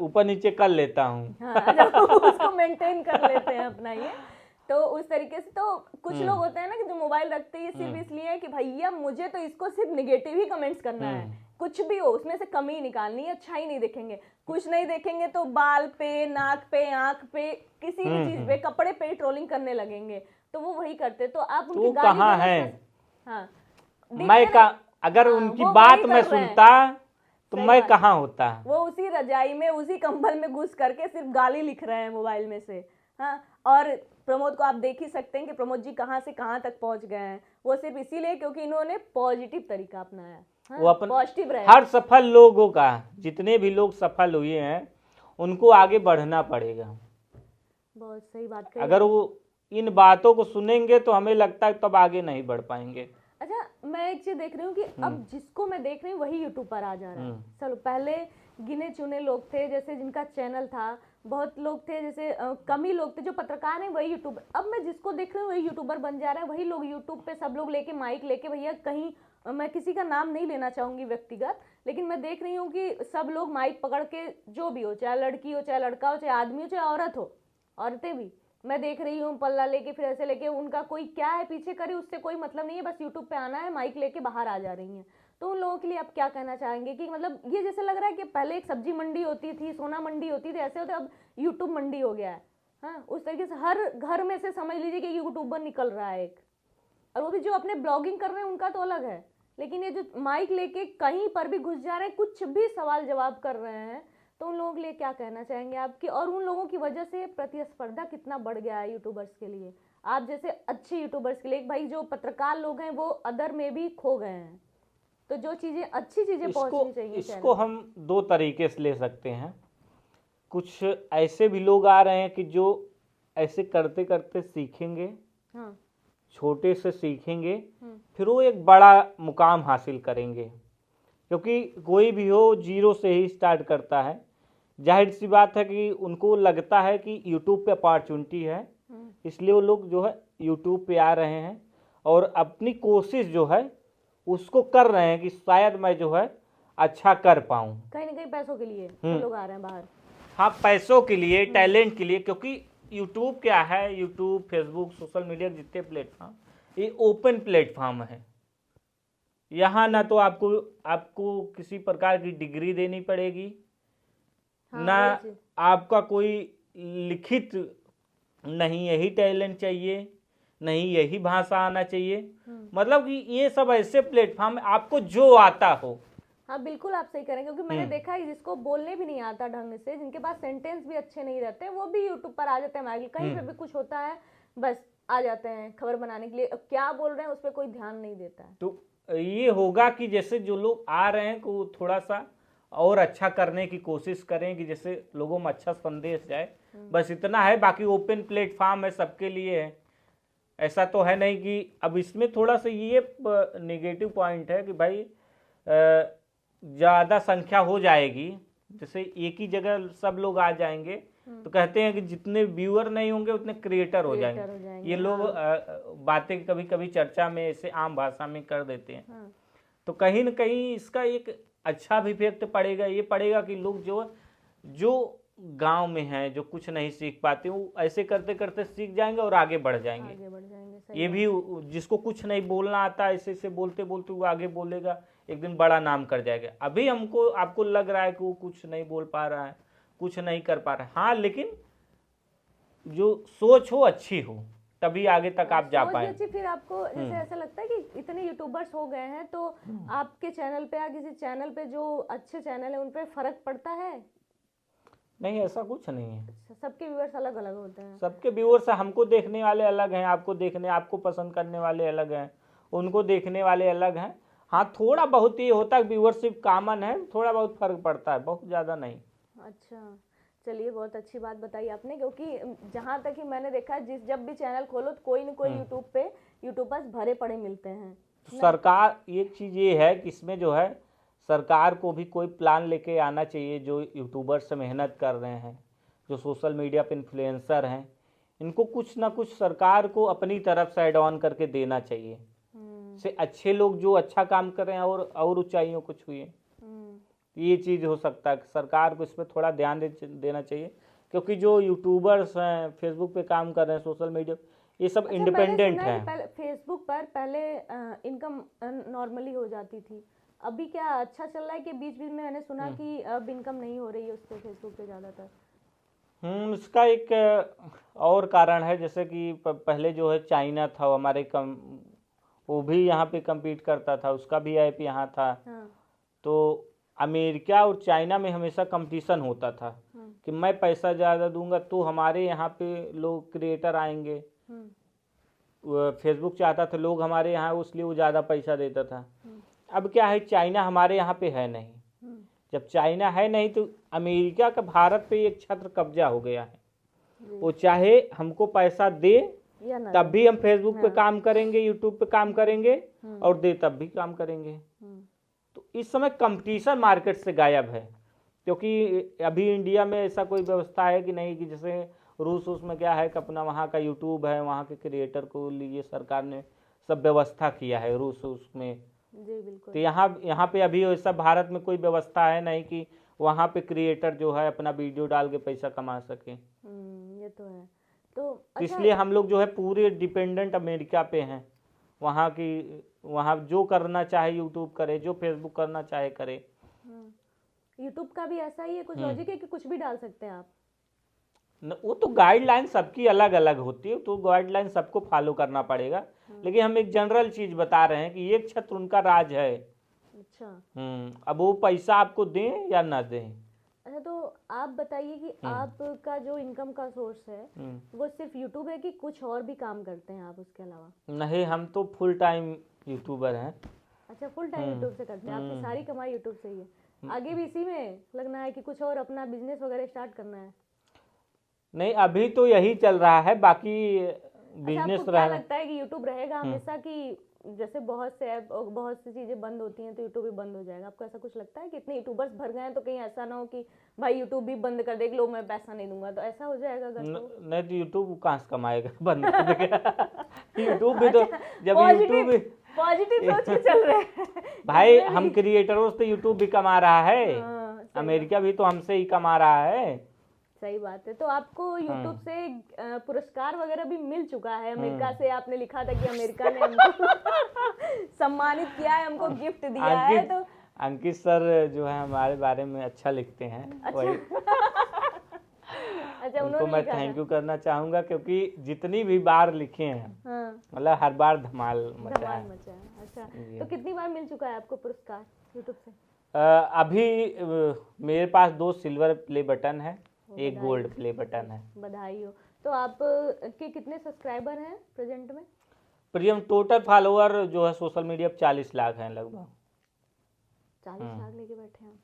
ऊपर नीचे कर लेता हूँ। हाँ, तो उसको मेंटेन कर लेते हैं अपना ये। तो उस तरीके से तो कुछ लोग होते हैं ना कि जो मोबाइल रखते ही सिर्फ इसलिए है कि भैया मुझे तो इसको सिर्फ निगेटिव ही कमेंट्स करना है, कुछ भी हो उसमें से कमी निकालनी है, अच्छा ही नहीं देखेंगे। कुछ नहीं देखेंगे तो बाल पे, नाक पे, आंख पे, किसी भी चीज पे, कपड़े पे ट्रोलिंग करने लगेंगे। तो वो वही करते, तो आप उनकी तो गाली कहाँ गलौज है? हाँ, मैं दिखते का नहीं। अगर हाँ, उनकी वो बात वही मैं कर रहे हैं। सुनता तो सही मैं बात। कहाँ होता। वो उसी रजाई में, उसी कंबल में घुस करके सिर्फ गाली लिख रहे हैं मोबाइल में से। हाँ, और प्रमोद को आप देख ही सकते हैं कि प्रमोद जी कहाँ से कहाँ तक पहुंच गए हैं। वो सिर्फ इसीलिए क्योंकि इन्होंने पॉजिटिव तरीका अपनाया। हाँ, वो अपन पॉजिटिव रहे। हर सफल लोगों का, जितने भी लोग सफल हुए हैं उनको आगे बढ़ना पड़ेगा। बहुत सही बात कही अगर आप। वो इन बातों को सुनेंगे तो हमें लगता है तब आगे नहीं बढ़ पाएंगे। अच्छा, मैं एक चीज देख रही हूँ कि अब जिसको मैं देख रही हूँ वही यूट्यूब पर आ जा रहा है। चलो, पहले गिने चुने लोग थे जैसे जिनका चैनल था, बहुत लोग थे जैसे कम ही लोग थे जो पत्रकार हैं, वही यूट्यूबर। अब मैं जिसको देख रही हूँ वही यूट्यूबर बन जा रहा है। वही लोग यूट्यूब पे सब लोग लेके माइक लेके, भैया कहीं मैं किसी का नाम नहीं लेना चाहूंगी व्यक्तिगत, लेकिन मैं देख रही हूँ कि सब लोग माइक पकड़ के, जो भी हो, चाहे लड़की हो, चाहे लड़का हो, चाहे आदमी हो, चाहे औरत हो, औरतें भी मैं देख रही हूँ पल्ला लेके, फिर ऐसे लेके, उनका कोई क्या है पीछे करे उससे कोई मतलब नहीं है, बस यूट्यूब पे आना है, माइक लेके बाहर आ जा रही हैं। तो उन लोगों के लिए आप क्या कहना चाहेंगे कि मतलब ये जैसे लग रहा है कि पहले एक सब्जी मंडी होती थी, सोना मंडी होती थी, ऐसे होते, अब यूट्यूब मंडी हो गया है। हाँ, उस तरीके से हर घर में से समझ लीजिए कि यूट्यूबर निकल रहा है एक। और वो भी जो अपने ब्लॉगिंग कर रहे हैं उनका तो अलग है, लेकिन ये जो माइक लेके कहीं पर भी घुस जा रहे हैं, कुछ भी सवाल जवाब कर रहे हैं, तो उन लोगों के लिए क्या कहना चाहेंगे आपकी? और उन लोगों की वजह से प्रतिस्पर्धा कितना बढ़ गया है यूट्यूबर्स के लिए, आप जैसे अच्छे यूट्यूबर्स के लिए। भाई जो पत्रकार लोग हैं वो अदर में भी खो गए हैं, तो जो चीजें अच्छी चीजें पहुंचनी चाहिए इसको हम दो तरीके से ले सकते हैं। कुछ ऐसे भी लोग आ रहे हैं कि जो ऐसे करते करते सीखेंगे, हाँ, छोटे से सीखेंगे, फिर वो एक बड़ा मुकाम हासिल करेंगे। क्योंकि कोई भी हो जीरो से ही स्टार्ट करता है। जाहिर सी बात है कि उनको लगता है कि यूट्यूब पे अपॉर्चुनिटी है, इसलिए वो लोग जो है यूट्यूब पे आ रहे हैं और अपनी कोशिश जो है उसको कर रहे हैं कि शायद मैं जो है अच्छा कर पाऊँ। कहीं ना कहीं पैसों के लिए सब लोग आ रहे हैं बाहर। हाँ, पैसों के लिए, टैलेंट के लिए। क्योंकि यूट्यूब क्या है, यूट्यूब, फेसबुक, सोशल मीडिया जितने प्लेटफॉर्म, ये ओपन प्लेटफॉर्म है। यहाँ ना तो आपको किसी प्रकार की डिग्री देनी पड़ेगी, हाँ, ना वही चीज़। आपका कोई लिखित, नहीं यही टैलेंट चाहिए, नहीं यही भाषा आना चाहिए। मतलब कि ये सब ऐसे प्लेटफॉर्म आपको जो आता हो। हाँ, बिल्कुल आप सही करें, क्योंकि मैंने देखा है जिसको बोलने भी नहीं आता ढंग से, जिनके पास सेंटेंस भी अच्छे नहीं रहते, वो भी यूट्यूब पर आ जाते हैं माइक, कहीं पे भी कुछ होता है बस आ जाते हैं खबर बनाने के लिए। अब क्या बोल रहे हैं उस पर कोई ध्यान नहीं देता है। तो ये होगा कि जैसे जो लोग आ रहे हैं को थोड़ा सा और अच्छा करने की कोशिश करें कि जैसे लोगों में अच्छा संदेश जाए, बस इतना है। बाकी ओपन प्लेटफॉर्म है, सबके लिए है। ऐसा तो है नहीं कि अब इसमें थोड़ा सा ये नेगेटिव पॉइंट है कि भाई ज़्यादा संख्या हो जाएगी, जैसे एक ही जगह सब लोग आ जाएंगे तो कहते हैं कि जितने व्यूअर नहीं होंगे उतने क्रिएटर हो जाएंगे। ये लोग बातें कभी कभी चर्चा में ऐसे आम भाषा में कर देते हैं। तो कहीं ना कहीं इसका एक अच्छा भी इफेक्ट पड़ेगा, ये पड़ेगा कि लोग जो गांव में हैं, जो कुछ नहीं सीख पाते, वो ऐसे करते करते सीख जाएंगे और आगे बढ़ जाएंगे। सही ये भी जिसको कुछ नहीं बोलना आता, ऐसे ऐसे बोलते बोलते वो आगे बोलेगा, एक दिन बड़ा नाम कर जाएगा। अभी आपको लग रहा है कि वो कुछ नहीं बोल पा रहा है, कुछ नहीं कर पा रहा है, हाँ, लेकिन जो सोच हो अच्छी हो तभी आगे तक आप जा पाए। फिर आपको जैसे ऐसा लगता है कि इतने यूट्यूबर्स हो गए हैं तो आपके चैनल पे या किसी चैनल पे जो अच्छे चैनल है उन पे फर्क पड़ता है? नहीं, ऐसा कुछ नहीं है। सबके व्यूअर्स अलग अलग होते हैं। सबके व्यूअर्स, हमको देखने वाले अलग हैं, आपको पसंद करने वाले अलग हैं, उनको देखने वाले अलग हैं। हाँ, थोड़ा बहुत ये होता है, व्यूअरशिप कॉमन है, थोड़ा बहुत फर्क पड़ता है, बहुत ज़्यादा नहीं। अच्छा, चलिए, बहुत अच्छी बात बताई आपने, क्योंकि जहाँ तक ही मैंने देखा है, जब भी चैनल खोलो तो कोई न कोई यूट्यूब पे यूट्यूबर्स भरे पड़े मिलते हैं। सरकार, एक चीज़ ये है कि इसमें जो है सरकार को भी कोई प्लान लेके आना चाहिए। जो यूट्यूबर्स मेहनत कर रहे हैं, जो सोशल मीडिया पे इन्फ्लुएंसर हैं, इनको कुछ ना कुछ सरकार को अपनी तरफ से ऐड ऑन करके देना चाहिए, से अच्छे लोग जो अच्छा काम कर रहे हैं और ऊंचाइयों को छुए। ये चीज़ हो सकता है कि सरकार को इस पर थोड़ा ध्यान देना चाहिए, क्योंकि जो यूट्यूबर्स हैं, फेसबुक पे काम कर रहे हैं, सोशल मीडिया, ये सब इंडिपेंडेंट हैं। फेसबुक पर पहले इनकम नॉर्मली हो जाती थी, अभी क्या अच्छा चल रहा है कि बीच बीच में मैंने सुना कि अब इनकम नहीं हो रही है उससे, फेसबुक पे ज़्यादातर? इसका एक और कारण है, जैसे कि पहले जो है चाइना था, हमारे वो भी यहाँ पे compete करता था, उसका भी ऐप यहाँ था। तो अमेरिका और चाइना में हमेशा कंपटीशन होता था कि मैं पैसा ज़्यादा दूंगा तो हमारे यहाँ पे लोग क्रिएटर आएंगे। फेसबुक चाहता था लोग हमारे यहाँ, उसलिए वो ज़्यादा पैसा देता था। अब क्या है, चाइना हमारे यहाँ पे है नहीं, जब चाइना है नहीं तो अमेरिका का भारत पे एक छत्र कब्जा हो गया है। वो चाहे हमको पैसा दे तब भी हम फेसबुक पे काम करेंगे, यूट्यूब पे काम करेंगे, और दे तब भी काम करेंगे। तो इस समय कंपटीशन मार्केट से गायब है, क्योंकि अभी इंडिया में ऐसा कोई व्यवस्था है कि नहीं, कि जैसे रूस उसमें क्या है कि अपना वहाँ का यूट्यूब है, वहाँ के क्रिएटर को लिए सरकार ने सब व्यवस्था किया है रूस उसमें। जी बिल्कुल। तो यहाँ पे अभी ऐसा भारत में कोई व्यवस्था है नहीं कि वहाँ पे क्रिएटर जो है अपना वीडियो डाल के पैसा कमा सके। ये तो है। तो इसलिए हम लोग जो है पूरे डिपेंडेंट अमेरिका पे हैं। वहाँ जो करना चाहे यूट्यूब करे, जो फेसबुक करना चाहे करे। यूट्यूब का भी ऐसा ही है कुछ लॉजिक है कि कुछ भी डाल सकते हैं आप? वो तो गाइडलाइन सबकी अलग अलग होती है, तो गाइडलाइन सबको फॉलो करना पड़ेगा। लेकिन हम एक जनरल चीज बता रहे हैं कि एक छत्र उनका राज है। अच्छा। अब वो पैसा आपको दें या ना दें। अच्छा, तो आप बताइए कि आपका जो इनकम का सोर्स है वो सिर्फ यूट्यूब है कि कुछ और भी काम करते हैं आप उसके अलावा? नहीं, हम तो फुल टाइम यूट्यूबर हैं। अच्छा, फुल टाइम यूट्यूब से करते हैं, आपकी सारी कमाई यूट्यूब से ही है। आगे भी इसी में लगना है कि कुछ और अपना बिजनेस वगैरह स्टार्ट करना है? नहीं, अभी तो यही चल रहा है, बाकी बिजनेस क्या लगता है कि यूट्यूब रहेगा हमेशा, कि जैसे बहुत से ऐप और बहुत सी चीजें बंद होती हैं तो यूट्यूब भी बंद हो जाएगा? आपको ऐसा कुछ लगता है कि इतने यूट्यूबर्स भर गए हैं तो कहीं ऐसा ना हो कि भाई यूट्यूब भी बंद कर देगा, लो मैं पैसा नहीं दूंगा, तो ऐसा हो जाएगा अगर? नहीं तो यूट्यूब कहाँ से कमाएगा, बंद कर देगा। यूट्यूब भी तो जब यूट्यूब पॉजिटिव सोच के चल रहे हैं भाई, हम क्रिएटरों से यूट्यूब भी कमा रहा है, अमेरिका भी तो हमसे ही कमा रहा है। सही बात है। तो आपको YouTube से पुरस्कार वगैरह भी मिल चुका है? अमेरिका से आपने लिखा था कि अमेरिका ने हमको सम्मानित किया है, हमको गिफ्ट दिया है। तो अंकित सर जो है हमारे बारे में अच्छा लिखते हैं। अच्छा, उनको मैं थैंक यू करना चाहूंगा, क्योंकि जितनी भी बार लिखे हैं मतलब हर बार धमाल मचा है। अच्छा, तो कितनी बार मिल चुका है आपको पुरस्कार YouTube से? अभी मेरे पास 2 सिल्वर प्ले बटन है, 1 गोल्ड प्ले बटन है। बधाई हो। तो आप के कितने सब्सक्राइबर हैं प्रेजेंट में? प्रियम टोटल फॉलोअर जो है सोशल मीडिया पर 40 लाख हैं लगभग। 40 लाख लेके बैठे हैं।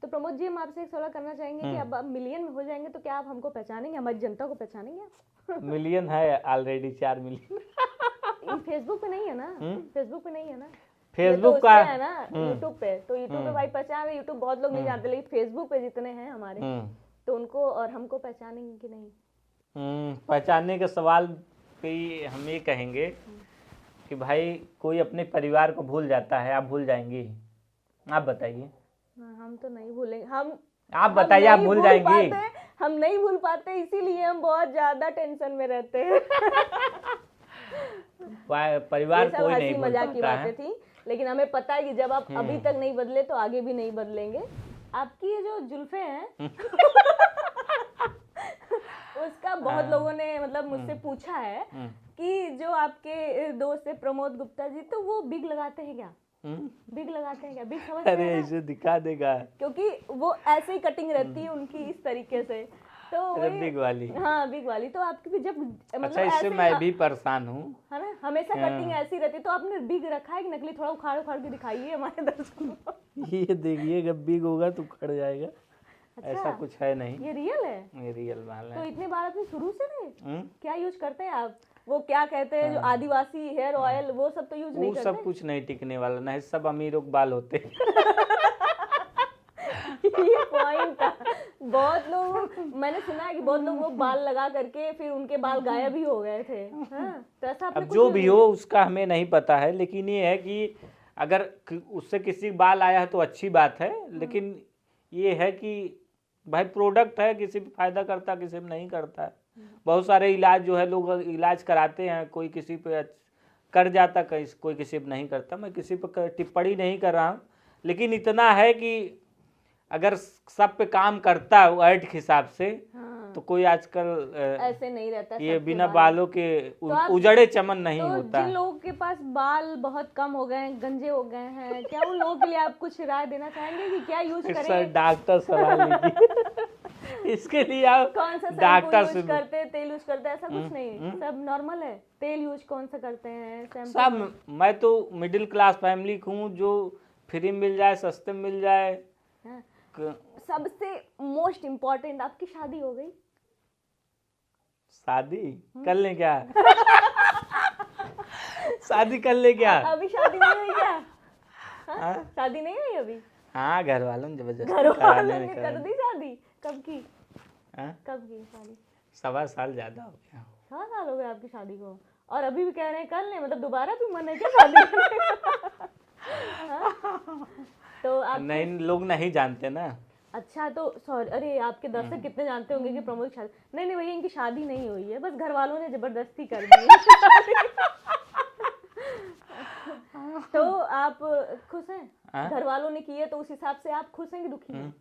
तो प्रमोद जी हम आपसे एक सवाल करना चाहेंगे कि अब मिलियन में हो जाएंगे तो क्या आप हमको पहचानेंगे, हमारी जनता को पहचानेंगे आप? मिलियन है ऑलरेडी, 4 मिलियन। फेसबुक पे नहीं है ना? फेसबुक पे नहीं है ना? फेसबुक ये तो का उस पे है ना, यूट्यूब पे। तो यूट्यूब पे भाई पहचान है, यूट्यूब बहुत लोग नहीं जानते, लेकिन फेसबुक पे जितने हैं हमारे, तो उनको और हमको पहचानेंगे कि नहीं? पहचानने के सवाल पे ही हम ये कहेंगे कि भाई कोई अपने परिवार को भूल जाता है, आप भूल जाएंगे? आप बताइए। हम तो नहीं भूलेंगे। आप बताइए, आप भूल जाएंगे? हम नहीं भूल पाते, इसीलिए हम बहुत ज्यादा टेंशन में रहते हैं। परिवार कोई नहीं भूल मजाक की पाता बातें है। थी, लेकिन हमें पता है कि जब आप अभी तक नहीं बदले तो आगे भी नहीं बदलेंगे। आपकी ये जो जुल्फे हैं उसका बहुत लोगों ने मतलब मुझसे पूछा है कि जो आपके दोस्त है प्रमोद गुप्ता जी, तो वो बिग लगाते हैं क्या? बिग लगाते हैं क्या? बिग समझते हैं? अरे इसे दिखा देगा, क्योंकि वो ऐसे ही कटिंग रहती है उनकी इस तरीके से, तो बिग वाली। हाँ बिग वाली। तो आपकी भी जब मतलब अच्छा, इससे मैं भी परेशान हूँ, है ना, हमेशा कटिंग ऐसी रहती है। तो आपने बिग रखा है कि नकली? थोड़ा उखाड़ उखाड़ के दिखाइए हमारे दर्शकों को। ये देखिए, जब बिग होगा तो उखड़ जाएगा। अच्छा, ऐसा कुछ है नहीं, ये रियल है? ये रियल माल तो है। इतने बार आपने शुरू से रहे क्या यूज करते हैं आप? वो क्या कहते हैं जो आदिवासी हेयर ऑयल, वो सब तो यूज नहीं वो करते? सब कुछ नहीं टिकने वाला, नहीं सब अमीरों के बाल होते हैं। ये पॉइंट था। बहुत लोग, मैंने सुना है कि बहुत लोग वो बाल लगा करके फिर उनके बाल गायब ही हो गए थे। हाँ? तो ऐसा आपने अब कुछ जो use भी नहीं हो उसका हमें नहीं पता है, लेकिन ये है कि अगर उससे किसी का बाल आया है तो अच्छी बात है, लेकिन ये है कि भाई प्रोडक्ट है, किसी पे फायदा करता है, किसी पे नहीं करता है। बहुत सारे इलाज जो है लोग इलाज कराते हैं, कोई किसी पे कर जाता, कोई किसी पे नहीं करता। मैं किसी पे टिप्पणी नहीं कर रहा हूँ, लेकिन इतना है कि अगर सब पे काम करता है वो ऐड के हिसाब से, तो कोई आजकल ऐसे नहीं रहता ये सबके बिना बाल। बालों के उजड़े चमन नहीं तो होता। जिन लोगों के पास बाल बहुत कम हो गए हैं, गंजे हो गए हैं, क्या उन लोगों के लिए आप कुछ राय देना चाहेंगे कि क्या यूज करें? सर डॉक्टर सलाह लीजिए। इसके लिए आप कौन सा डॉक्टर यूज करते हैं, तेल यूज करते हैं? ऐसा कुछ नहीं, सब नॉर्मल है। तेल यूज कौन सा करते हैं? सब, मैं तो मिडिल क्लास फैमिली हूँ, जो फ्री मिल जाए, सस्ते में मिल जाए। सबसे मोस्ट इम्पोर्टेंट, आपकी शादी हो गई? शादी कर ले क्या? शादी कर ले क्या? अभी शादी नहीं हुई क्या? हाँ? शादी नहीं हुई अभी? हाँ, घर वालों ने जबरदस्ती घर वालों कराने ने कर दी शादी? कब की? हाँ? कब की शादी? 1.25 साल ज्यादा हो गया। 7 साल हो गए आपकी शादी को, और अभी भी कह रहे हैं कर ले? मतलब दोबारा भी मन है क्या शादी करने? तो आप नहीं, लोग नहीं जानते ना। अच्छा, तो सॉरी, अरे आपके दर्शक कितने जानते होंगे कि प्रमोद की शादी नहीं? नहीं भैया, इनकी शादी नहीं हुई है, बस घर वालों ने जबरदस्ती कर दी है। तो आप खुश हैं? घर वालों ने की है तो उस हिसाब से आप खुश हैं कि दुखी हैं?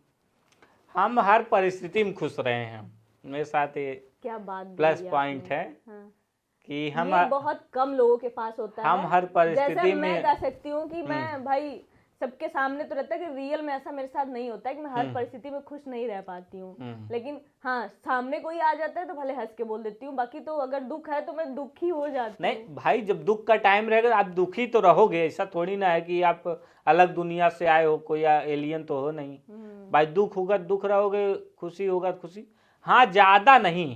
हम हर परिस्थिति में खुश रहे हैं। मेरे साथ ये क्या बात प्लस पॉइंट है कि हम ये बहुत कम लोगों के पास होता है। हम हर परिस्थिति जैसे में मैं कह सकती हूँ कि मैं भाई सबके सामने तो रहता है कि रियल में ऐसा मेरे साथ नहीं होता है कि मैं हर परिस्थिति में खुश नहीं रह पाती हूँ, लेकिन हाँ सामने कोई आ जाता है तो भले हंस के बोल देती हूँ, बाकी तो अगर दुख है तो मैं दुखी हो जाती हूँ। नहीं भाई, जब दुख का टाइम रहेगा आप दुखी तो रहोगे, ऐसा थोड़ी ना है कि आप अलग दुनिया से आए हो, कोई एलियन तो हो नहीं। भाई दुख होगा दुख रहोगे, खुशी होगा खुशी, हाँ ज्यादा नहीं।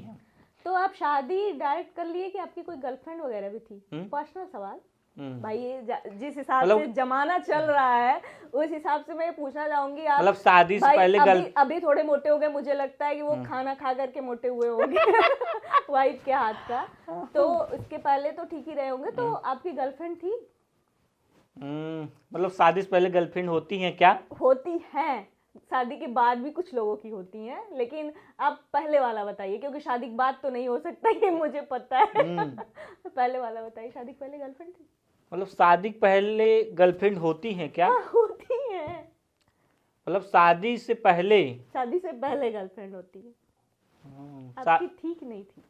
तो आप शादी डायरेक्ट कर लिए कि आपकी कोई गर्लफ्रेंड वगैरह भी थी? पर्सनल सवाल भाई, ये जिस हिसाब से जमाना चल रहा है उस हिसाब से मैं पूछना चाहूंगी। आप मतलब शादी से पहले अभी थोड़े मोटे हो गए, मुझे लगता है कि वो खाना खा करके मोटे हुए होंगे वाइफ के हाथ का, तो इसके पहले तो ठीक ही रहे होंगे। तो आपकी गर्लफ्रेंड थी? मतलब शादी से पहले गर्लफ्रेंड होती है क्या? होती है, शादी के बाद भी कुछ लोगों की होती हैं, लेकिन आप पहले वाला बताइए, क्योंकि शादी के बाद तो नहीं हो सकता, ये मुझे पता है। तो पहले वाला बताइए, शादी के पहले गर्लफ्रेंड थी? मतलब शादी के पहले गर्लफ्रेंड होती है क्या? होती है, मतलब शादी से पहले? शादी से पहले गर्लफ्रेंड होती है। आपकी थी कि नहीं थी?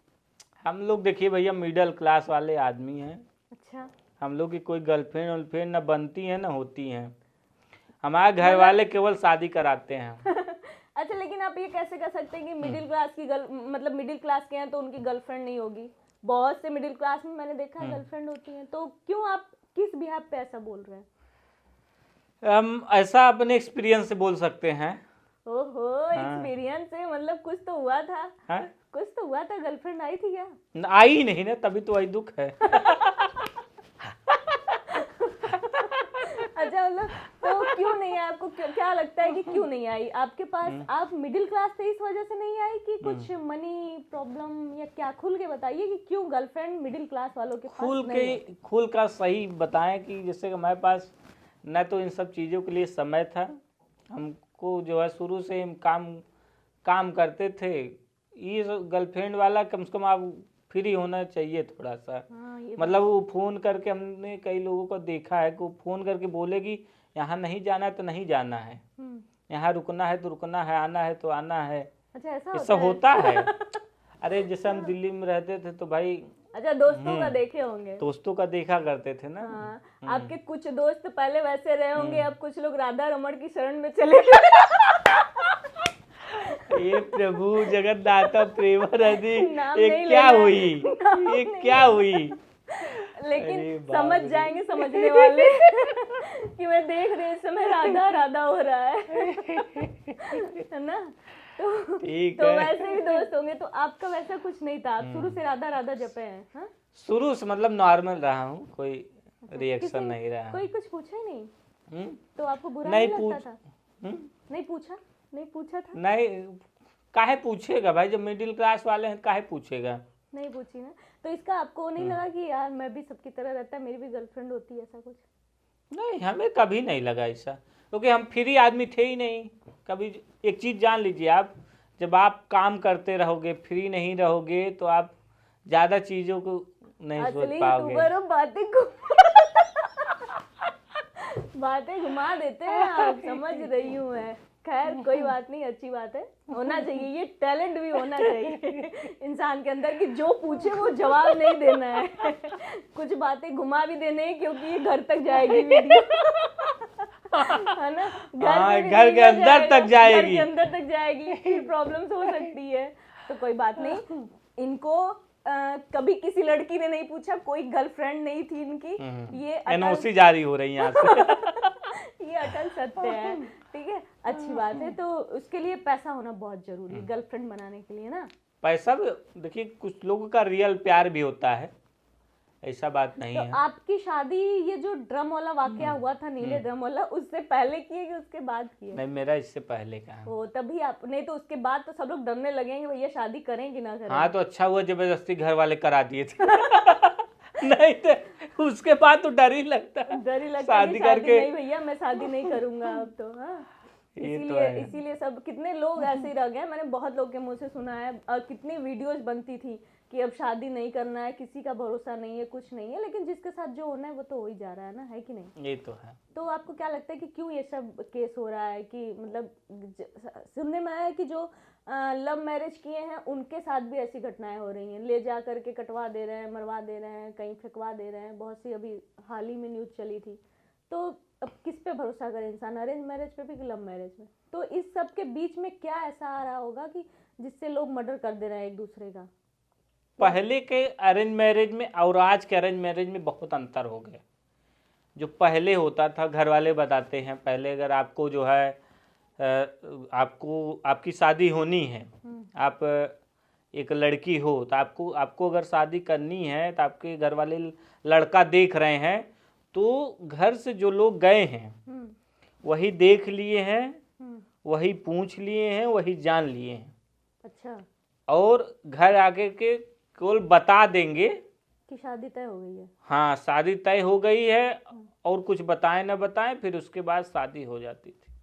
हम लोग देखिए भैया मिडिल क्लास वाले आदमी हैं। अच्छा, हम लोग की कोई गर्लफ्रेंड ना बनती है ना होती है, हमारे घर वाले केवल शादी कराते हैं। अच्छा, लेकिन आप ये कैसे कर सकते हैं कि मिडिल क्लास की मतलब मिडिल क्लास के हैं तो उनकी गर्लफ्रेंड नहीं होगी? बहुत से मिडिल क्लास में मैंने देखा है गर्लफ्रेंड होती है, तो क्यों आप किस बिहाफ पे ऐसा बोल रहे हैं? हम ऐसा अपने एक्सपीरियंस से बोल सकते हैं ओहो, हाँ। एक्सपीरियंस है, मतलब कुछ तो हुआ था। हाँ? कुछ तो हुआ था, गर्लफ्रेंड आई थी क्या? आई ही नहीं ना, तभी तो वही दुख है। अच्छा, मतलब तो क्यों नहीं आई आपको? क्या लगता है कि क्यों नहीं आई आपके पास? आप मिडिल क्लास थे इस वजह से नहीं आई कि कुछ मनी प्रॉब्लम या क्या? खुल के बताइए कि क्यों गर्लफ्रेंड मिडिल क्लास वालों के पास नहीं होती? खुल का सही बताएं कि जैसे कि हमारे पास न तो इन सब चीज़ों के लिए समय था, हमको जो है शुरू से हम काम करते थे। ये गर्लफ्रेंड वाला कम से कम आप फ्री होना चाहिए थोड़ा सा। हाँ, ये मतलब वो फ़ोन करके, हमने कई लोगों को देखा है कि वो फ़ोन करके बोलेगी यहाँ नहीं जाना है तो नहीं जाना है, हम्म, यहाँ रुकना है तो रुकना है, आना है तो आना है। अच्छा, ऐसा ऐसा होता है? होता है। अरे जैसे हम दिल्ली में रहते थे तो भाई अच्छा, दोस्तों का देखे होंगे। दोस्तों का देखा करते थे ना। हाँ, आपके कुछ दोस्त पहले वैसे रहे होंगे, अब कुछ लोग राधा रमण की शरण में चले गए। ये प्रभु जगन्नाथ प्रेम रति, नाम ये नहीं क्या लेना है। हुई, नाम ये नहीं क्या हुई? लेकिन अरे बाप समझ रे। जाएंगे समझने वाले कि मैं देख रही इस समय राधा राधा हो रहा है ना? तो ठीक तो है। वैसे भी दोस्त होंगे, तो आपका वैसा कुछ नहीं था? आप शुरू से राधा राधा जपे हैं? हाँ? शुरू से मतलब नॉर्मल रहा हूँ, कोई रिएक्शन किसी नहीं रहा। कोई कुछ पूछा ही नहीं? हम्म? तो आपको बुरा नहीं नहीं लगता पूछ था? हम्म? नहीं पूछा? नहीं पूछा था? नहीं, काहे पूछेगा भाई, जब मिडिल क्लास वाले हैं काहे पूछेगा। नहीं पूछी ना? तो इसका आपको नहीं लगा कि यार मैं भी सबकी तरह रहता, मेरी भी गर्लफ्रेंड होती है, ऐसा कुछ? नहीं, हमें कभी नहीं लगा ऐसा, क्योंकि हम फ्री आदमी थे ही नहीं कभी। एक चीज़ जान लीजिए आप, जब आप काम करते रहोगे, फ्री नहीं रहोगे, तो आप ज़्यादा चीज़ों को नहीं सोच असली पाओगे। यूट्यूबर हो, बातें घुमा देते हैं आप, समझ रही हूँ मैं। खैर कोई बात नहीं, अच्छी बात है, होना चाहिए, ये टैलेंट भी होना चाहिए इंसान के अंदर कि जो पूछे वो जवाब नहीं देना है कुछ बातें घुमा भी देने हैं, क्योंकि ये घर तक जाएगी वीडियो है ना? हाँ, में भी घर के वीडियो अंदर जाएगा, तक जाएगी। घर के अंदर तक जाएगी, फिर प्रॉब्लम्स हो सकती है। तो कोई बात नहीं, इनको कभी किसी लड़की ने नहीं पूछा, कोई गर्लफ्रेंड नहीं थी इनकी, ये एनओसी जारी हो रही है यहाँ से। ये अटल सत्य है। ठीक है, अच्छी बात है। तो उसके लिए पैसा होना बहुत जरूरी है गर्लफ्रेंड बनाने के लिए ना? पैसा भी देखिए, कुछ लोगों का रियल प्यार भी होता है, ऐसा बात नहीं तो है। आपकी शादी, ये जो ड्रम वाला वाकया हुआ था, नीले ड्रम वाला, उससे पहले किए कि उसके बाद किए? नहीं, मेरा इससे पहले का है। ओ, तभी आप नहीं, तो उसके बाद तो सब लोग डरने लगेंगे भैया शादी करें कि ना करें। हाँ, तो अच्छा हुआ जबरदस्ती घर वाले करा दिए थे नहीं तो उसके बाद तो डर ही लगता है, डर ही लगता है शादी कि शादी करके। नहीं भैया, मैं शादी नहीं करूंगा अब तो। हाँ, ये तो इसीलिए है। इसीलिए सब, कितने लोग ऐसे ही रह गए, मैंने बहुत लोग के मुंह से सुना है। कितनी वीडियोस बनती थी कि अब शादी नहीं करना है, किसी का भरोसा नहीं है, कुछ नहीं है, लेकिन जिसके साथ जो होना है वो तो हो ही जा रहा है ना, है कि नहीं? ये तो है। तो आपको क्या लगता है कि क्यों ये सब केस हो रहा है? कि मतलब सुनने में आया है कि जो लव मैरिज किए हैं उनके साथ भी ऐसी घटनाएं हो रही हैं, ले जा करके कटवा दे रहे हैं, मरवा दे रहे हैं, कहीं फेंकवा दे रहे हैं, बहुत सी अभी हाल ही में न्यूज़ चली थी। तो अब किस पे भरोसा करे इंसान, अरेंज मैरिज पे भी कि लव मैरिज में? तो इस सब के बीच में क्या ऐसा आ रहा होगा कि जिससे लोग मर्डर कर दे रहे हैं एक दूसरे का? पहले के अरेंज मैरिज में और आज के अरेंज मैरिज में बहुत अंतर हो गया। जो पहले होता था, घर वाले बताते हैं, पहले अगर आपको जो है आपको आपकी शादी होनी है, आप एक लड़की हो, तो आपको अगर शादी करनी है, तो आपके घर वाले लड़का देख रहे हैं, तो घर से जो लोग गए हैं वही देख लिए हैं, वही पूछ लिए हैं, वही जान लिए हैं। अच्छा, और घर आके के केवल बता देंगे कि शादी तय हो गई है। हाँ, शादी तय हो गई है, और कुछ बताएं ना बताएं, फिर उसके बाद शादी हो जाती थी।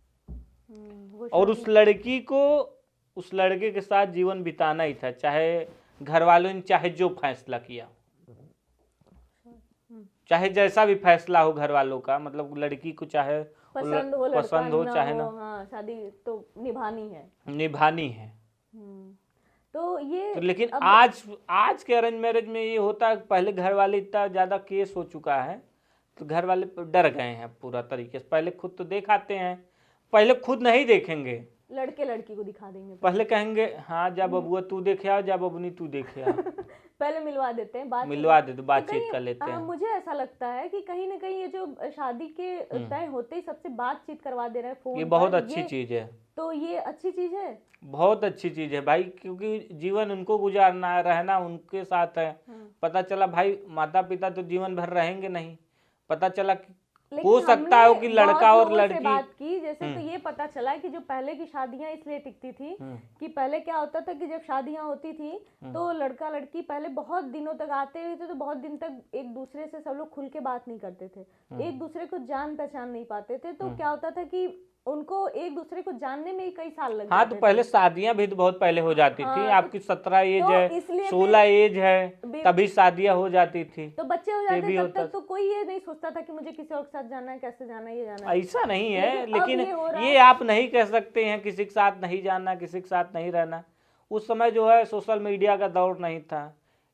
वो और उस लड़की को उस लड़के के साथ जीवन बिताना ही था, चाहे घर वालों ने चाहे जो फैसला किया, चाहे जैसा भी फैसला हो घर वालों का, मतलब लड़की को चाहे पसंद हो, लड़का पसंद हो ना चाहे हो, ना, हाँ, शादी तो निभानी है। निभानी है। तो ये तो लेकिन आज के अरेंज मैरिज में ये होता है, पहले घर वाले, इतना ज़्यादा केस हो चुका है तो घर वाले डर गए हैं पूरा तरीके से। पहले खुद तो देख आते हैं, पहले खुद नहीं देखेंगे, लड़के लड़की को दिखा देंगे, पहले कहेंगे हाँ जा बबुआ तू देखे आओ, जा बबुनी तू देखे आओ पहले मिलवा देते हैं, मिलवा देते, तो बातचीत कहीं कर लेते हैं। मुझे ऐसा लगता है कि कहीं ना कहीं ये जो शादी के तय होते ही सबसे बातचीत करवा दे रहे हैं फोन ये पर, बहुत अच्छी चीज है, तो ये अच्छी चीज है। बहुत अच्छी चीज है भाई, क्योंकि जीवन उनको गुजारना है, रहना उनके साथ है। पता चला भाई माता पिता तो जीवन भर रहेंगे नहीं, पता चला कि हो सकता है कि लड़का और लड़की बात की जैसे, तो ये पता चला कि जो पहले की शादियां इसलिए टिकती थी कि पहले क्या होता था कि जब शादियां होती थी तो लड़का लड़की पहले बहुत दिनों तक आते हुए थे, तो बहुत दिन तक एक दूसरे से सब लोग खुल के बात नहीं करते थे, एक दूसरे को जान पहचान नहीं पाते थे, तो क्या होता था कि उनको एक दूसरे को जानने में ही कई साल लग हाँ, तो पहले शादियां भी तो बहुत पहले हो जाती थी, आपकी 17 एज है, 16 एज है, तभी शादियां हो जाती थी, तो बच्चे हो जाते तब तक तो कोई ये नहीं सोचता था कि मुझे किसी और के साथ जाना है, कैसे जाना है, ये जाना है। ऐसा नहीं है, लेकिन ये आप नहीं कह सकते हैं किसी के साथ नहीं जाना, किसी के साथ नहीं रहना। उस समय जो है सोशल मीडिया का दौर नहीं था,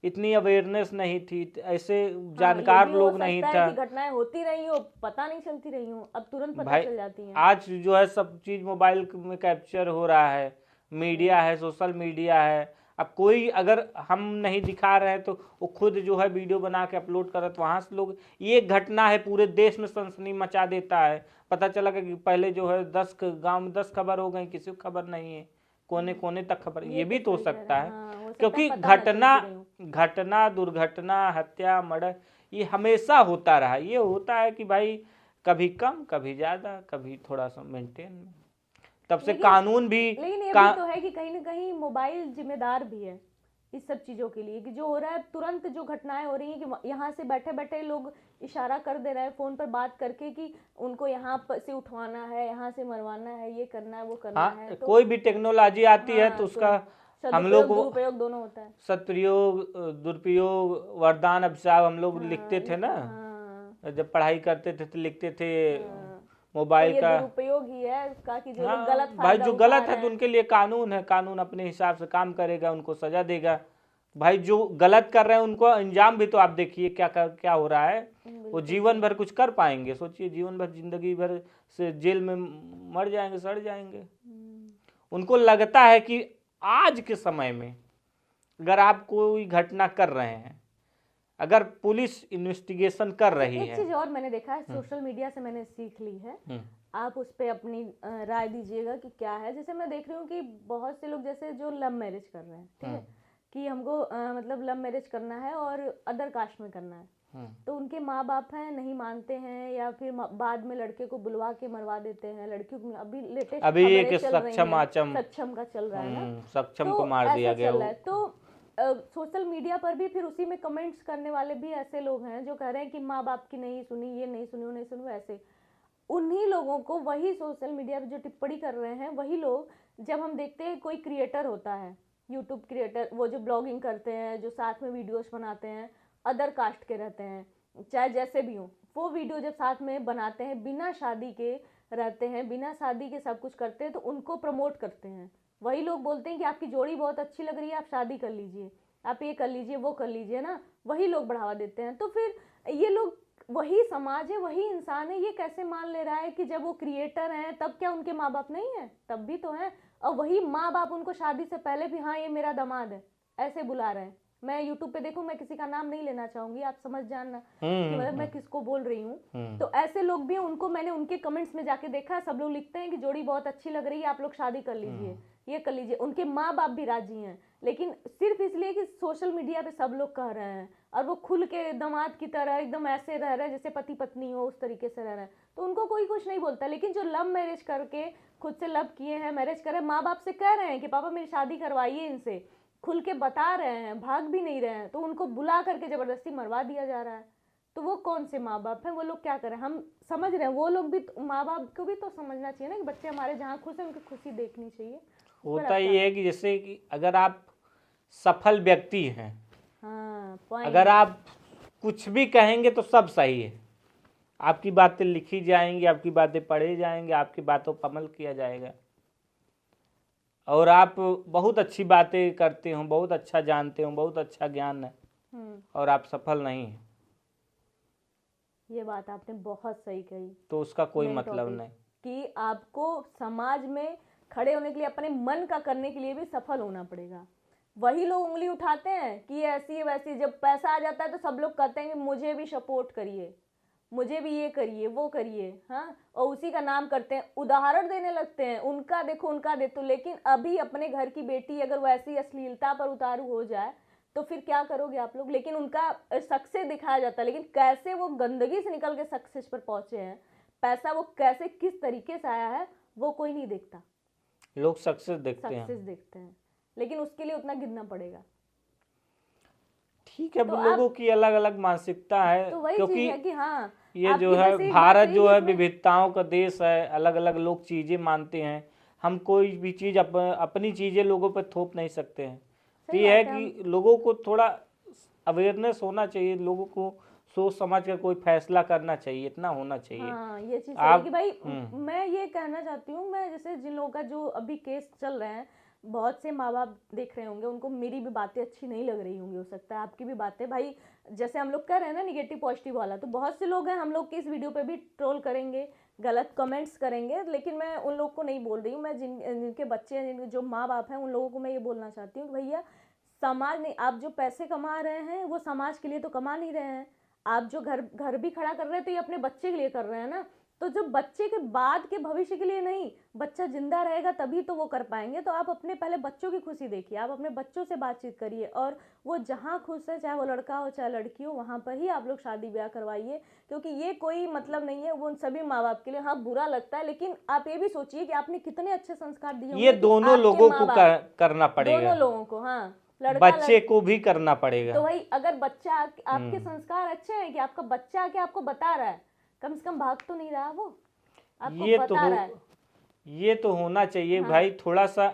इतनी अवेयरनेस नहीं थी, ऐसे जानकार लोग नहीं था, घटनाएं होती रही हो पता नहीं चलती रही हो, अब तुरंत पता चल जाती है। आज जो है सब चीज मोबाइल में कैप्चर हो रहा है, मीडिया है, सोशल मीडिया है। अब कोई अगर हम नहीं दिखा रहे हैं तो वो खुद जो है वीडियो बना के अपलोड कर, तो वहां से लोग, ये घटना है पूरे देश में सनसनी मचा देता है। पता चला कि पहले जो है 10 गांव में 10 खबर हो गई, किसी को खबर नहीं है, कोने कोने तक खबर, ये भी तो हो सकता है। क्योंकि घटना दुर्घटना हत्या मर्डर ये हमेशा होता रहा, ये होता है कि भाई कभी कम कभी ज्यादा, कभी थोड़ा सा मेंटेन में, तब से कानून भी, लेकिन ये भी तो है कि कहीं ना कहीं मोबाइल जिम्मेदार भी है इस सब चीजों के लिए, कि जो हो रहा है तुरंत जो घटनाएं हो रही हैं कि यहाँ से बैठे बैठे लोग इशारा कर दे रहे हैं फोन पर बात करके कि उनको यहाँ से उठवाना है, यहाँ से मरवाना है, ये करना है, वो करना है। तो कोई भी टेक्नोलॉजी आती है तो उसका हम लोग दुरुपयोग दोनों होता है, सदुपयोग दुरुपयोग वरदान अभिशाप हम लोग लिखते थे ना, जब पढ़ाई करते थे तो लिखते थे मोबाइल तो का दुरुपयोग ही है उसका, कि जो लोग गलत भाई जो गलत है तो उनके लिए कानून है, कानून अपने हिसाब से काम करेगा, उनको सजा देगा। भाई जो गलत कर रहे हैं उनको अंजाम भी तो आप देखिए क्या हो रहा है, वो जीवन भर कुछ कर पाएंगे? सोचिए, जीवन भर जिंदगी भर से जेल में मर जाएंगे, सड़ जाएंगे। उनको लगता है कि आज के समय में अगर आप कोई घटना कर रहे हैं, अगर पुलिस इन्वेस्टिगेशन कर रही है। एक चीज और मैंने देखा है, सोशल मीडिया से मैंने सीख ली है, आप उस पे अपनी राय दीजिएगा कि क्या है। जैसे मैं देख रही हूँ कि बहुत से लोग जैसे जो लव मैरिज कर रहे हैं, ठीक है, कि हमको मतलब लव मैरिज करना है और अदर कास्ट में करना है, तो उनके माँ बाप हैं नहीं मानते हैं, या फिर बाद में लड़के को बुलवा के मरवा देते हैं। लड़कियों को अभी लेटेस्ट एक सक्षम का चल रहा है ना, सक्षम को मार दिया गया। तो सोशल मीडिया पर भी फिर उसी में कमेंट्स करने वाले भी ऐसे लोग हैं जो कह रहे हैं कि माँ बाप की नहीं सुनी, ये नहीं सुनी, वो नहीं सुनी। ऐसे उन्हीं लोगों को, वही सोशल मीडिया पे जो टिप्पणी कर रहे हैं वही लोग, जब हम देखते हैं कोई क्रिएटर होता है, यूट्यूब क्रिएटर, वो जो ब्लॉगिंग करते हैं, जो साथ में वीडियोस बनाते हैं, अदर कास्ट के रहते हैं, चाहे जैसे भी हो, वो वीडियो जब साथ में बनाते हैं, बिना शादी के रहते हैं, बिना शादी के सब कुछ करते हैं, तो उनको प्रमोट करते हैं। वही लोग बोलते हैं कि आपकी जोड़ी बहुत अच्छी लग रही है, आप शादी कर लीजिए, आप ये कर लीजिए, वो कर लीजिए ना, वही लोग बढ़ावा देते हैं। तो फिर ये लोग, वही समाज है, वही इंसान है, ये कैसे मान ले रहा है कि जब वो क्रिएटर हैं तब क्या उनके माँ बाप नहीं है? तब भी तो हैं। और वही माँ बाप उनको शादी से पहले भी हाँ ये मेरा दामाद है ऐसे बुला रहे हैं। मैं यूट्यूब पे देखूं, मैं किसी का नाम नहीं लेना चाहूंगी, आप समझ जानना कि मतलब मैं किसको बोल रही हूँ। तो ऐसे लोग भी हैं, उनको मैंने उनके कमेंट्स में जाके देखा है, सब लोग लिखते हैं कि जोड़ी बहुत अच्छी लग रही है, आप लोग शादी कर लीजिए, ये कर लीजिए। उनके माँ बाप भी राजी हैं, लेकिन सिर्फ इसलिए कि सोशल मीडिया पे सब लोग कह रहे हैं और वो खुल के दामाद की तरह एकदम ऐसे रह रहे हैं जैसे पति पत्नी हो, उस तरीके से रह रहे हैं, तो उनको कोई कुछ नहीं बोलता। लेकिन जो लव मैरिज करके खुद से लव किए हैं, मैरिज करे, माँ बाप से कह रहे हैं कि पापा मेरी शादी करवाइए इनसे, खुल के बता रहे हैं, भाग भी नहीं रहे हैं, तो उनको बुला करके जबरदस्ती मरवा दिया जा रहा है। तो वो कौन से माँ बाप हैं? वो लोग क्या करें? हम समझ रहे हैं, वो लोग भी, माँ बाप को भी तो समझना चाहिए ना कि बच्चे हमारे जहाँ खुश हैं उनकी खुशी देखनी चाहिए। होता ये है कि जैसे कि अगर आप सफल व्यक्ति हैं, अगर आप कुछ भी कहेंगे तो सब सही है, आपकी बातें लिखी जाएंगी, आपकी बातें पढ़ी जाएंगी, आपकी बातों पर अमल किया जाएगा, और आप बहुत अच्छी बातें करते हो, बहुत अच्छा जानते हो, बहुत अच्छा ज्ञान है, और आप सफल नहीं हैं, ये बात आपने बहुत सही कही, तो उसका कोई मतलब नहीं कि आपको समाज में खड़े होने के लिए, अपने मन का करने के लिए भी सफल होना पड़ेगा। वही लोग उंगली उठाते हैं कि ये ऐसी है वैसी है। जब पैसा आ जाता है तो सब लोग कहते हैं कि मुझे भी सपोर्ट करिए, मुझे भी ये करिए वो करिए, हाँ, और उसी का नाम करते हैं, उदाहरण देने लगते हैं, उनका देखो उनका देखो। लेकिन अभी अपने घर की बेटी अगर वैसी अश्लीलता पर उतारू हो जाए तो फिर क्या करोगे आप लोग। लेकिन उनका सक्सेस दिखाया जाता है, लेकिन कैसे वो गंदगी से निकल के सक्सेस पर पहुंचे हैं, पैसा वो कैसे किस तरीके से आया है वो कोई नहीं देखता। लोग सक्सेस देखते हैं। सक्सेस देखते हैं, लेकिन उसके लिए उतना गिरना पड़ेगा। ठीक है, तो लोगों की अलग अलग मानसिकता है, तो वही क्योंकि चीज है कि हाँ, ये जो आपकी है बस एक बात भारत सही जो कि है इसमें विविधताओं का देश है, अलग अलग लोग चीजें मानते हैं। हम कोई भी चीज अपनी चीजें लोगों पर थोप नहीं सकते हैं। तो सही ये है बात है। कि लोगों को थोड़ा अवेयरनेस होना चाहिए, लोगों को सोच समझ कर कोई फैसला करना चाहिए, इतना होना चाहिए। हाँ, ये चीज सही है आप कि भाई मैं ये कहना चाहती हूँ, मैं जैसे जिन लोगों का जो अभी केस चल रहे हैं, बहुत से माँ बाप देख रहे होंगे, उनको मेरी भी बातें अच्छी नहीं लग रही होंगी, हो सकता है आपकी भी बातें भाई, जैसे हम लोग कह रहे हैं ना निगेटिव पॉजिटिव वाला, तो बहुत से लोग हैं हम लोग की इस वीडियो पे भी ट्रोल करेंगे, गलत कमेंट्स करेंगे। लेकिन मैं उन लोग को नहीं बोल रही हूँ, मैं जिनके बच्चे हैं, जिनके जो माँ बाप हैं, उन लोगों को मैं ये बोलना चाहती हूँ कि भैया, समाज नहीं, आप जो पैसे कमा रहे हैं वो समाज के लिए तो कमा नहीं रहे हैं। आप जो घर घर भी खड़ा कर रहे हैं तो ये अपने बच्चे के लिए कर रहे हैं ना। तो जो बच्चे के बाद के भविष्य के लिए नहीं, बच्चा जिंदा रहेगा तभी तो वो कर पाएंगे। तो आप अपने पहले बच्चों की खुशी देखिए, आप अपने बच्चों से बातचीत करिए, और वो जहाँ खुश है, चाहे वो लड़का हो चाहे लड़की हो, वहाँ पर ही आप लोग शादी ब्याह करवाइए। क्योंकि ये कोई मतलब नहीं है, वो उन सभी माँ बाप के लिए हाँ बुरा लगता है, लेकिन आप ये भी सोचिए कि आपने कितने अच्छे संस्कार दिए होंगे ये कि दोनों आपके लोगों माँ को बाप, करना दोनों पड़ेगा, लोगों को, हाँ, लड़का बच्चे को भी करना तो पड़ेगा। भाई अगर बच्चा आपके संस्कार अच्छे हैं कि आपका बच्चा आके आपको बता रहा है, कम से कम भाग तो नहीं रहा, वो आपको ये तो बता रहा है। ये तो होना चाहिए हाँ। भाई, थोड़ा सा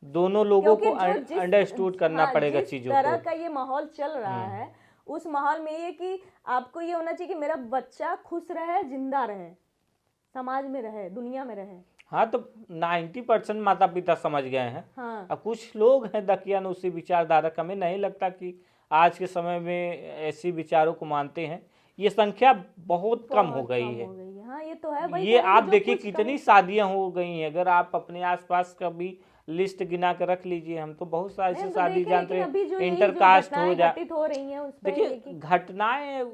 दोनों लोगों क्योंकि को जो जिस अंडरस्टूड करना हाँ, पड़ेगा जिस चीजों तरह को। का ये माहौल चल रहा है, उस माहौल में ये कि आपको ये होना चाहिए कि मेरा बच्चा खुश रहे, जिंदा रहे, समाज में रहे, दुनिया में रहे। हाँ, तो 90% माता पिता समझ गए हैं। हाँ, अब कुछ लोग हैं दकियानुसी विचारधारा का, हमें नहीं लगता कि आज के समय में ऐसी विचारों को मानते हैं। ये संख्या बहुत कम हो बहुत गई कम है। हो गई है। हाँ, ये तो है, वही ये कह रहे हैं आप कि जो देखिए कुछ कितनी शादियां हो गई हैं, अगर आप अपने आसपास का भी लिस्ट गिना कर रख लीजिए, हम तो बहुत सारी नहीं, ऐसी हम तो शादी देखे, जानते लेकिन अभी जो हैं, यही इंटर जो कास्ट हो घटनाएं जा। घटित हो रही हैं उस पर ये देखिए कि घटनाएं,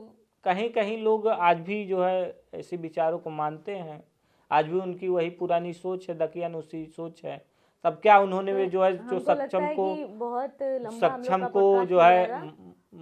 कहीं कहीं लोग आज भी जो है ऐसे विचारों को मानते हैं, आज भी उनकी वही पुरानी सोच है, दकियानुसी सोच है। तब क्या उन्होंने भी जो है, जो हमको लगता सक्षम है को कि बहुत लंबा हम लोग सक्षम का को पॉडकास्ट जो हो है जाएगा।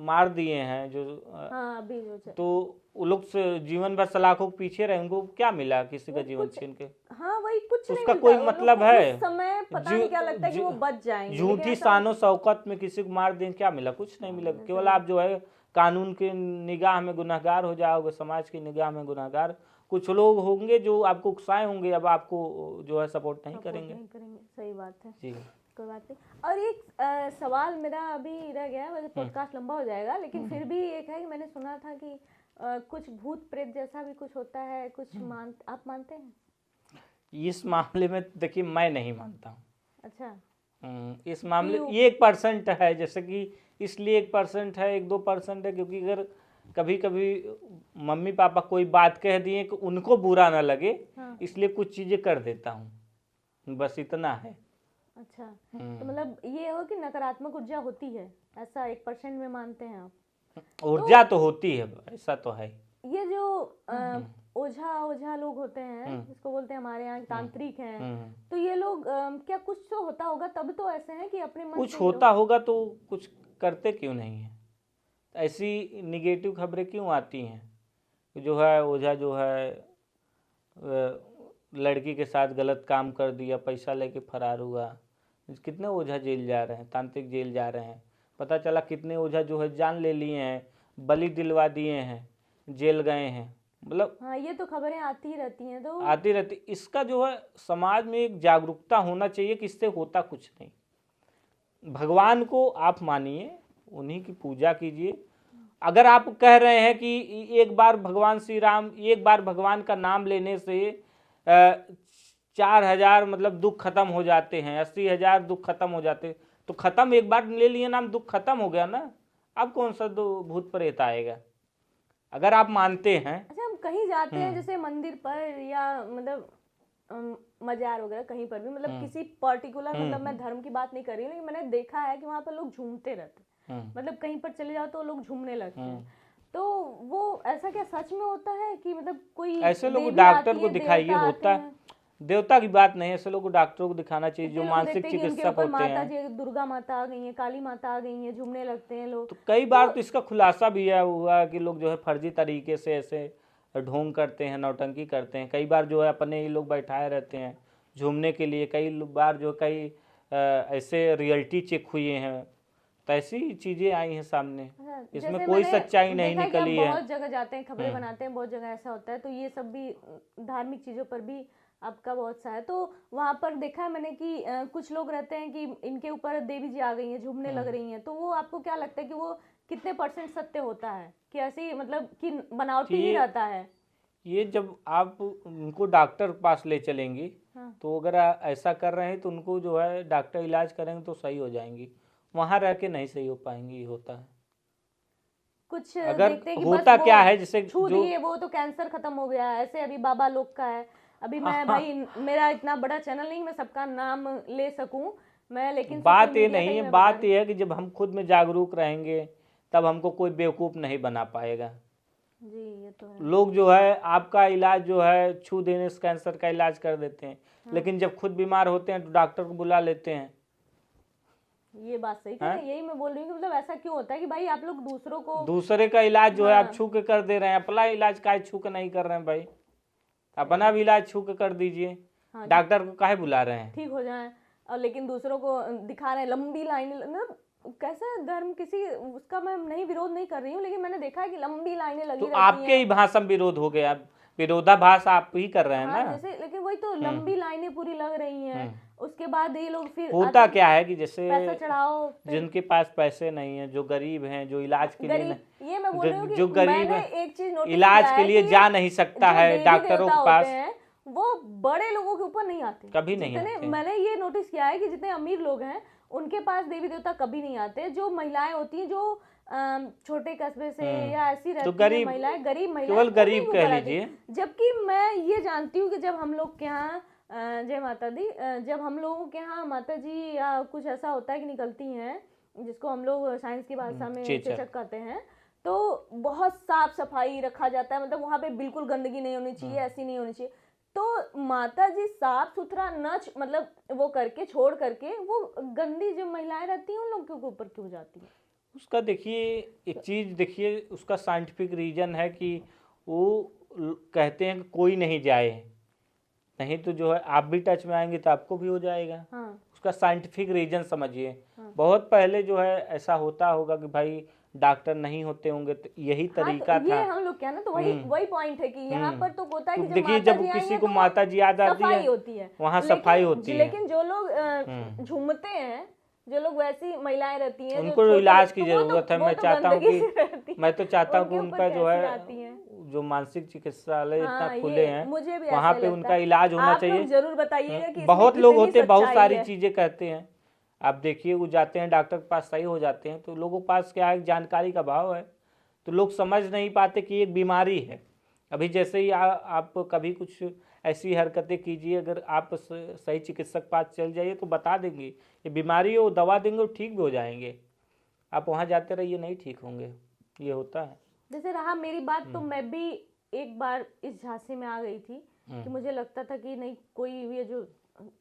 मार दिए हैं, जो हाँ, अभी जो तो वो लोग से जीवन भर सलाखों के पीछे रहे, उनको क्या मिला किसी का वो जीवन कुछ, छीन के? हाँ वही, कुछ नहीं उसका मिलता कोई उन लोग मतलब को है? उस समय, पता नहीं क्या लगता है कि वो बच जाएंगे, लेकिन झूठी ऐसा शानो शौकत में किसी को मार दें, क्या मिला? कुछ नहीं मिला। केवल आप जो है कानून के निगाह में गुनहगार हो जाओगे, समाज की निगाह में गुनहगार। कुछ लोग होंगे जो आपको उकसाए होंगे, अब आपको जो है सपोर्ट नहीं करेंगे। नहीं करेंगे, सही बात है, जी। कोई बात नहीं। और एक सवाल मेरा अभी रह गया है, वैसे पॉडकास्ट लंबा हो जाएगा, लेकिन फिर भी एक है कि मैंने सुना था कि कुछ भूत प्रेत जैसा भी कुछ होता है, कुछ आप मानते हैं? इस मामले में देखिए मैं नहीं मानता हूँ। अच्छा, इस मामले ये 1% है, जैसे कि इसलिए 1% है, 1-2% है, क्योंकि अगर कभी कभी मम्मी पापा कोई बात कह दिए कि उनको बुरा ना लगे, हाँ। इसलिए कुछ चीजें कर देता हूँ, बस इतना है। अच्छा, तो मतलब ये हो कि नकारात्मक ऊर्जा होती है, ऐसा 1% में मानते हैं आप? ऊर्जा तो होती है, ऐसा तो है। ये जो ओझा लोग होते हैं, जिसको बोलते हैं हमारे यहाँ तांत्रिक हैं, तो ये लोग क्या कुछ तो होता होगा तब तो ऐसे हैं कि अपने मन कुछ से होता होगा तो कुछ करते क्यों नहीं है? ऐसी निगेटिव खबरें क्यों आती हैं जो है ओझा जो है लड़की के साथ गलत काम कर दिया, पैसा लेके फरार हुआ। कितने ओझा जेल जा रहे हैं, तांत्रिक जेल जा रहे हैं। पता चला कितने ओझा जो है जान ले लिए हैं, बलि दिलवा दिए हैं, जेल गए हैं। मतलब हाँ, ये तो खबरें आती रहती हैं, तो आती रहती। इसका जो है समाज में एक जागरूकता होना चाहिए कि इससे होता कुछ नहीं। भगवान को आप मानिए, उन्हीं की पूजा कीजिए। अगर आप कह रहे हैं कि एक बार भगवान श्री राम, एक बार भगवान का नाम लेने से 4000 मतलब दुख खत्म हो जाते हैं, 80,000 दुख खत्म हो जाते, तो खत्म, एक बार ले लिए नाम, दुख खत्म हो गया ना। अब कौन सा भूत प्रेत आएगा? अगर आप मानते हैं। अच्छा, हम कहीं जाते हैं जैसे मंदिर पर या मतलब मजार वगैरह कहीं पर भी, मतलब किसी पर्टिकुलर, मतलब मैं धर्म की बात नहीं कर रही हूँ, लेकिन मैंने देखा है कि वहाँ पर लोग झूमते रहते हैं, मतलब कहीं पर चले जाओ तो लोग झूमने लगते हैं। तो वो ऐसा क्या सच में होता है कि मतलब कोई ऐसे लोग देवी डॉक्टर आती को है, दिखाइए, देवता आते होता हैं? देवता की बात नहीं है, ऐसे लोग डॉक्टरों को दिखाना चाहिए जो कितने लोग मानसिक देखते हैं कि उनके चिकित्सक ऊपर होते माता हैं। जी, दुर्गा माता आ गई है, काली माता आ गई है, झूमने लगते हैं लोग। तो कई बार तो इसका खुलासा भी हुआ कि लोग जो है फर्जी तरीके से ऐसे ढोंग करते हैं, नौटंकी करते हैं। कई बार जो है अपने ही लोग बैठाए रहते हैं झूमने के लिए। बार जो ऐसे रियलिटी चेक हुए हैं, तो ऐसी चीज़ें आई हैं सामने। इसमें जैसे कोई मैंने सच्चाई नहीं देखा है कि आप निकली है। बहुत जगह जाते हैं, खबरें बनाते हैं, बहुत जगह ऐसा होता है, तो ये सब भी धार्मिक चीजों पर भी आपका बहुत सा है। तो वहां पर देखा है मैंने कि कुछ लोग रहते हैं कि इनके ऊपर देवी जी आ गई हैं, झूमने लग रही हैं, तो वो आपको क्या लगता है कि वो कितने % सत्य होता है, कि ऐसी मतलब कि बनावटी ही ये रहता है? ये जब आप उनको डॉक्टर के पास ले चलेंगी, हाँ। तो अगर ऐसा कर रहे हैं तो उनको जो है डॉक्टर इलाज करेंगे तो सही हो जाएंगी। वहाँ रह के नहीं सही हो पाएंगी, ये होता है। कुछ अगर देखते हैं कि बस होता वो क्या है, जैसे छू जो दिए वो तो कैंसर खत्म हो गया, ऐसे अभी बाबा लोग का है। अभी मैं हाँ, भाई, मेरा इतना बड़ा चैनल नहीं मैं सबका नाम ले सकूं मैं, लेकिन सोशल बात ये मीडिया का नहीं ही है, मैं बता बात रही ये है कि जब हम खुद में जागरूक रहेंगे तब हमको कोई बेवकूफ़ नहीं बना पाएगा। हूं। जी ये तो है। लोग जो है आपका इलाज जो है छू देने से कैंसर का इलाज कर देते हैं, हाँ। लेकिन जब खुद बीमार होते हैं तो डॉक्टर को बुला लेते हैं। ये बात सही कह हैं? रहे हैं, यही मैं बोल रही हूँ कि मतलब ऐसा क्यों होता है कि भाई आप लोग दूसरों को। दूसरे का इलाज जो है आप हाँ। छू के कर दे रहे हैं, अपना इलाज काहे छू के नहीं कर रहे हैं भाई? अपना भी इलाज छू के कर दीजिए। हाँ, डॉक्टर को काहे बुला रहे हैं? ठीक हो जाए, और लेकिन दूसरों को दिखा रहे हैं लंबी लाइनें, मतलब कैसा धर्म, किसी उसका मैं नहीं विरोध नहीं कर रही हूँ, लेकिन मैंने देखा है कि लंबी लाइनें लगी तो रहती आपके हैं। ही भाषा में विरोध हो गया, विरोधाभास आप ही कर रहे हैं हाँ ना। जैसे, लेकिन वही तो लंबी लाइनें पूरी लग रही हैं, उसके बाद ये लोग फिर होता आते क्या है कि जैसे पैसा चढ़ाओ फिर। जिनके पास पैसे नहीं है, जो गरीब हैं, जो इलाज के लिए गरीब, ये मैं बोल रही हूँ जो कि गरीब मैंने है, एक चीज नोटिस इलाज किया के है लिए कि जा नहीं सकता जो है देवी डॉक्टरों देवता के होते पास, हैं वो बड़े लोगों के ऊपर नहीं आते। कभी नहीं जितने आते। मैंने ये नोटिस किया है कि जितने अमीर लोग हैं उनके पास देवी देवता कभी नहीं आते। जो महिलाएं होती हैं, जो छोटे कस्बे से या ऐसी जो रहती हैं महिलाएं, गरीब महिलाएं, केवल उन्हीं गरीब के कह ऊपर आती लीजिए। हैं। जबकि मैं ये जानती हूँ कि जब हम लोग के यहाँ जय माता दी, जब हम लोगों के यहाँ माता जी या कुछ ऐसा होता है कि निकलती हैं, जिसको हम लोग साइंस की भाषा में चेचक। चेचक कहते हैं, तो बहुत साफ सफाई रखा जाता है, मतलब वहां पे बिल्कुल गंदगी नहीं होनी चाहिए, ऐसी नहीं होनी चाहिए। तो माता जी साफ सुथरा मतलब वो करके छोड़ करके वो गंदी जो महिलाएं रहती हैं उन लोगों के ऊपर क्यों जाती हैं? उसका देखिए, एक चीज़ देखिए, उसका साइंटिफिक रीजन है कि वो कहते हैं कि कोई नहीं जाए, नहीं तो जो है आप भी टच में आएंगे तो आपको भी हो जाएगा। हाँ। उसका साइंटिफिक रीजन समझिए। हाँ। बहुत पहले जो है ऐसा होता होगा कि भाई डॉक्टर नहीं होते होंगे, तो यही हाँ, तरीका तो ये था। हम लोग क्या ना, तो वही पॉइंट है कि यहाँ पर तो होता है तो कि जब देखिए, माता जब जी आई किसी हैं को तो माता जी याद आती है, सफाई होती है, वहाँ सफाई होती है। लेकिन जो लोग झूमते हैं, जो लोग वैसी महिलाएं रहती हैं, जो उनको छोटे, इलाज की तो वो ज़रूरत है। वो मैं तो चाहता हूँ गंदगी कि से रहती मैं तो चाहता हूँ कि उनके ऊपर उनका जो कैसे है आती हैं? जो मानसिक चिकित्सालय इतना हाँ, खुले ये हैं, मुझे भी वहाँ ऐसा ही पे लगता उनका है। इलाज होना आप लोग चाहिए। जरूर बताइएगा कि इसमें बहुत लोग कितनी होते हैं, बहुत सच्चाई सारी है। चीज़ें कहते हैं। आप देखिए, वो जाते हैं डॉक्टर के पास, सही हो जाते हैं, तो लोगों के पास क्या है, जानकारी का अभाव है, तो लोग समझ नहीं पाते कि एक बीमारी है। अभी जैसे ही आप कभी कुछ ऐसी हरकतें कीजिए, अगर आप सही चिकित्सक पास चल जाइए तो बता देंगे ये बीमारी है, वो दवा देंगे, वो ठीक भी हो जाएंगे। आप वहाँ जाते रहिए, नहीं ठीक होंगे, ये होता है। जैसे रहा मेरी बात, तो मैं भी एक बार इस झांसे में आ गई थी कि मुझे लगता था कि नहीं, कोई ये जो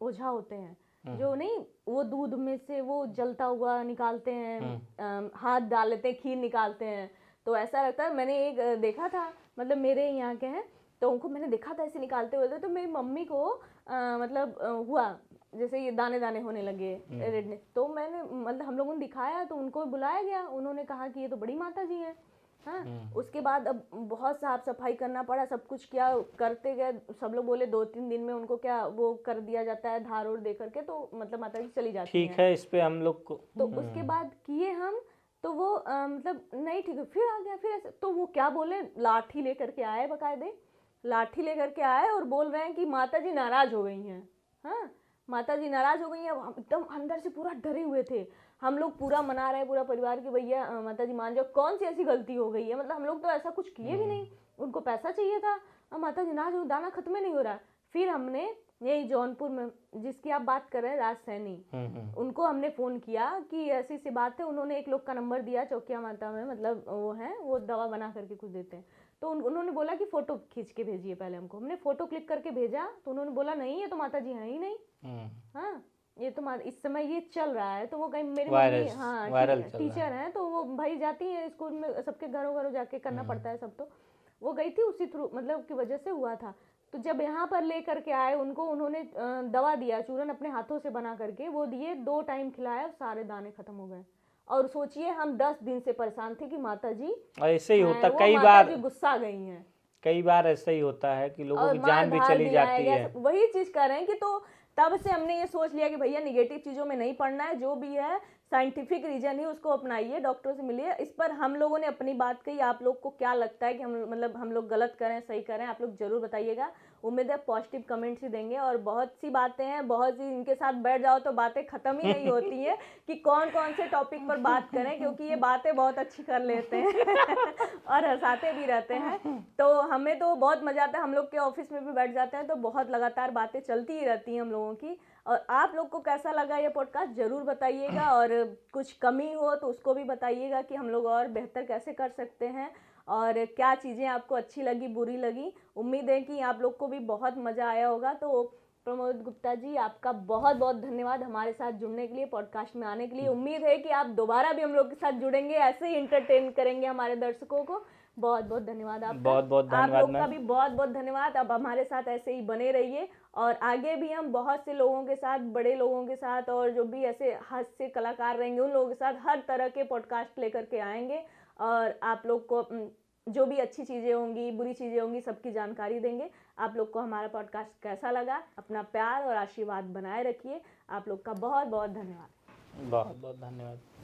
ओझा होते हैं, जो नहीं वो दूध में से वो जलता हुआ निकालते हैं, हाथ डाल लेते हैं, खीर निकालते हैं, तो ऐसा लगता है। मैंने एक देखा था, मतलब मेरे यहाँ के हैं, तो उनको मैंने देखा था ऐसे निकालते हुए, तो मेरी मम्मी को मतलब हुआ जैसे ये दाने दाने होने लगे, रेडनेस, तो मैंने मतलब हम लोगों ने दिखाया, तो उनको बुलाया गया, उन्होंने कहा कि ये तो बड़ी माता जी हैं। हाँ, उसके बाद अब बहुत साफ सफाई करना पड़ा, सब कुछ किया, करते गए, सब लोग बोले 2-3 दिन में उनको क्या वो कर दिया जाता है, धार ओढ़ दे करके, तो मतलब माता जी चली जाती ठीक हैं। है, इस पे हम लोग को तो उसके बाद किए हम, तो वो मतलब नहीं ठीक है, फिर आ गया, फिर ऐसे, तो वो क्या बोले, लाठी लेकर के आए, बकायदे लाठी लेकर के आए और बोल रहे हैं कि माता जी नाराज हो गई हैं। हाँ, माता जी नाराज हो गई हैं। हम एकदम अंदर से पूरा डरे हुए थे, हम लोग पूरा मना रहे हैं, पूरा परिवार की भैया माता जी मान जाओ, कौन सी ऐसी गलती हो गई है, मतलब हम लोग तो ऐसा कुछ किए भी नहीं, उनको पैसा चाहिए था, अब माता जी नाराज हो, दाना खत्म नहीं हो रहा। फिर हमने यही जौनपुर में जिसकी आप बात कर रहे हैं, राज सैनी, उनको हमने फ़ोन किया कि ऐसी सी बात है। उन्होंने एक लोग का नंबर दिया चौकिया माता में, मतलब वो है, वो दवा बना करके कुछ देते हैं। तो उन्होंने बोला कि फ़ोटो खींच के भेजिए पहले हमको। हमने फ़ोटो क्लिक करके भेजा तो उन्होंने बोला नहीं, ये तो माता जी हैं ही नहीं। हाँ, ये तो इस समय ये चल रहा है। तो वो कहीं मेरी मम्मी, हाँ, टीचर हैं, तो वो भाई जाती है स्कूल में, सबके घरों घरों जाके करना पड़ता है सब। तो वो गई थी उसी थ्रू, मतलब की वजह से हुआ था। तो जब यहाँ पर ले करके आए उनको, उन्होंने दवा दिया, चूरन अपने हाथों से बना करके वो दिए, 2 टाइम खिलाया, सारे दाने खत्म हो गए। और सोचिए हम 10 दिन से परेशान थे कि माता जी ऐसे ही होता, वो कई माता बार जी गुस्सा गई हैं कई बार ऐसा ही होता है कि लोगों और की मार जान भी धार चली दिया जाती है। वही चीज कर रहे हैं कि तो तब से हमने ये सोच लिया कि भैया निगेटिव चीजों में नहीं पढ़ना है, जो भी है साइंटिफिक रीजन ही उसको अपनाइए, डॉक्टर से मिलिए। इस पर हम लोगों ने अपनी बात कही। आप लोग को क्या लगता है कि हम लोग गलत करें सही करें, आप लोग जरूर बताइएगा। उम्मीद है पॉजिटिव कमेंट्स ही देंगे। और बहुत सी बातें हैं, बहुत सी, इनके साथ बैठ जाओ तो बातें खत्म ही नहीं होती हैं कि कौन कौन से टॉपिक पर बात करें, क्योंकि ये बातें बहुत अच्छी कर लेते हैं और हंसाते भी रहते हैं। तो हमें तो बहुत मजा आता है, हम लोग के ऑफिस में भी बैठ जाते हैं तो बहुत लगातार बातें चलती ही रहती हैं हम लोगों की। और आप लोग को कैसा लगा ये पॉडकास्ट जरूर बताइएगा, और कुछ कमी हो तो उसको भी बताइएगा कि हम लोग और बेहतर कैसे कर सकते हैं, और क्या चीज़ें आपको अच्छी लगी, बुरी लगी। उम्मीद है कि आप लोग को भी बहुत मज़ा आया होगा। तो प्रमोद गुप्ता जी, आपका बहुत बहुत धन्यवाद हमारे साथ जुड़ने के लिए, पॉडकास्ट में आने के लिए। उम्मीद है कि आप दोबारा भी हम लोग के साथ जुड़ेंगे, ऐसे ही इंटरटेन करेंगे हमारे दर्शकों को। बहुत बहुत धन्यवाद आपका। बहुत बहुत आप धन्यवाद लोग का भी बहुत बहुत धन्यवाद। अब हमारे साथ ऐसे ही बने रहिए, और आगे भी हम बहुत से लोगों के साथ, बड़े लोगों के साथ, और जो भी ऐसे हास्य कलाकार रहेंगे उन लोगों के साथ हर तरह के पॉडकास्ट लेकर के आएंगे, और आप लोग को जो भी अच्छी चीज़ें होंगी, बुरी चीज़ें होंगी, सबकी जानकारी देंगे। आप लोग को हमारा पॉडकास्ट कैसा लगा, अपना प्यार और आशीर्वाद बनाए रखिए। आप लोग का बहुत बहुत धन्यवाद। बहुत बहुत धन्यवाद।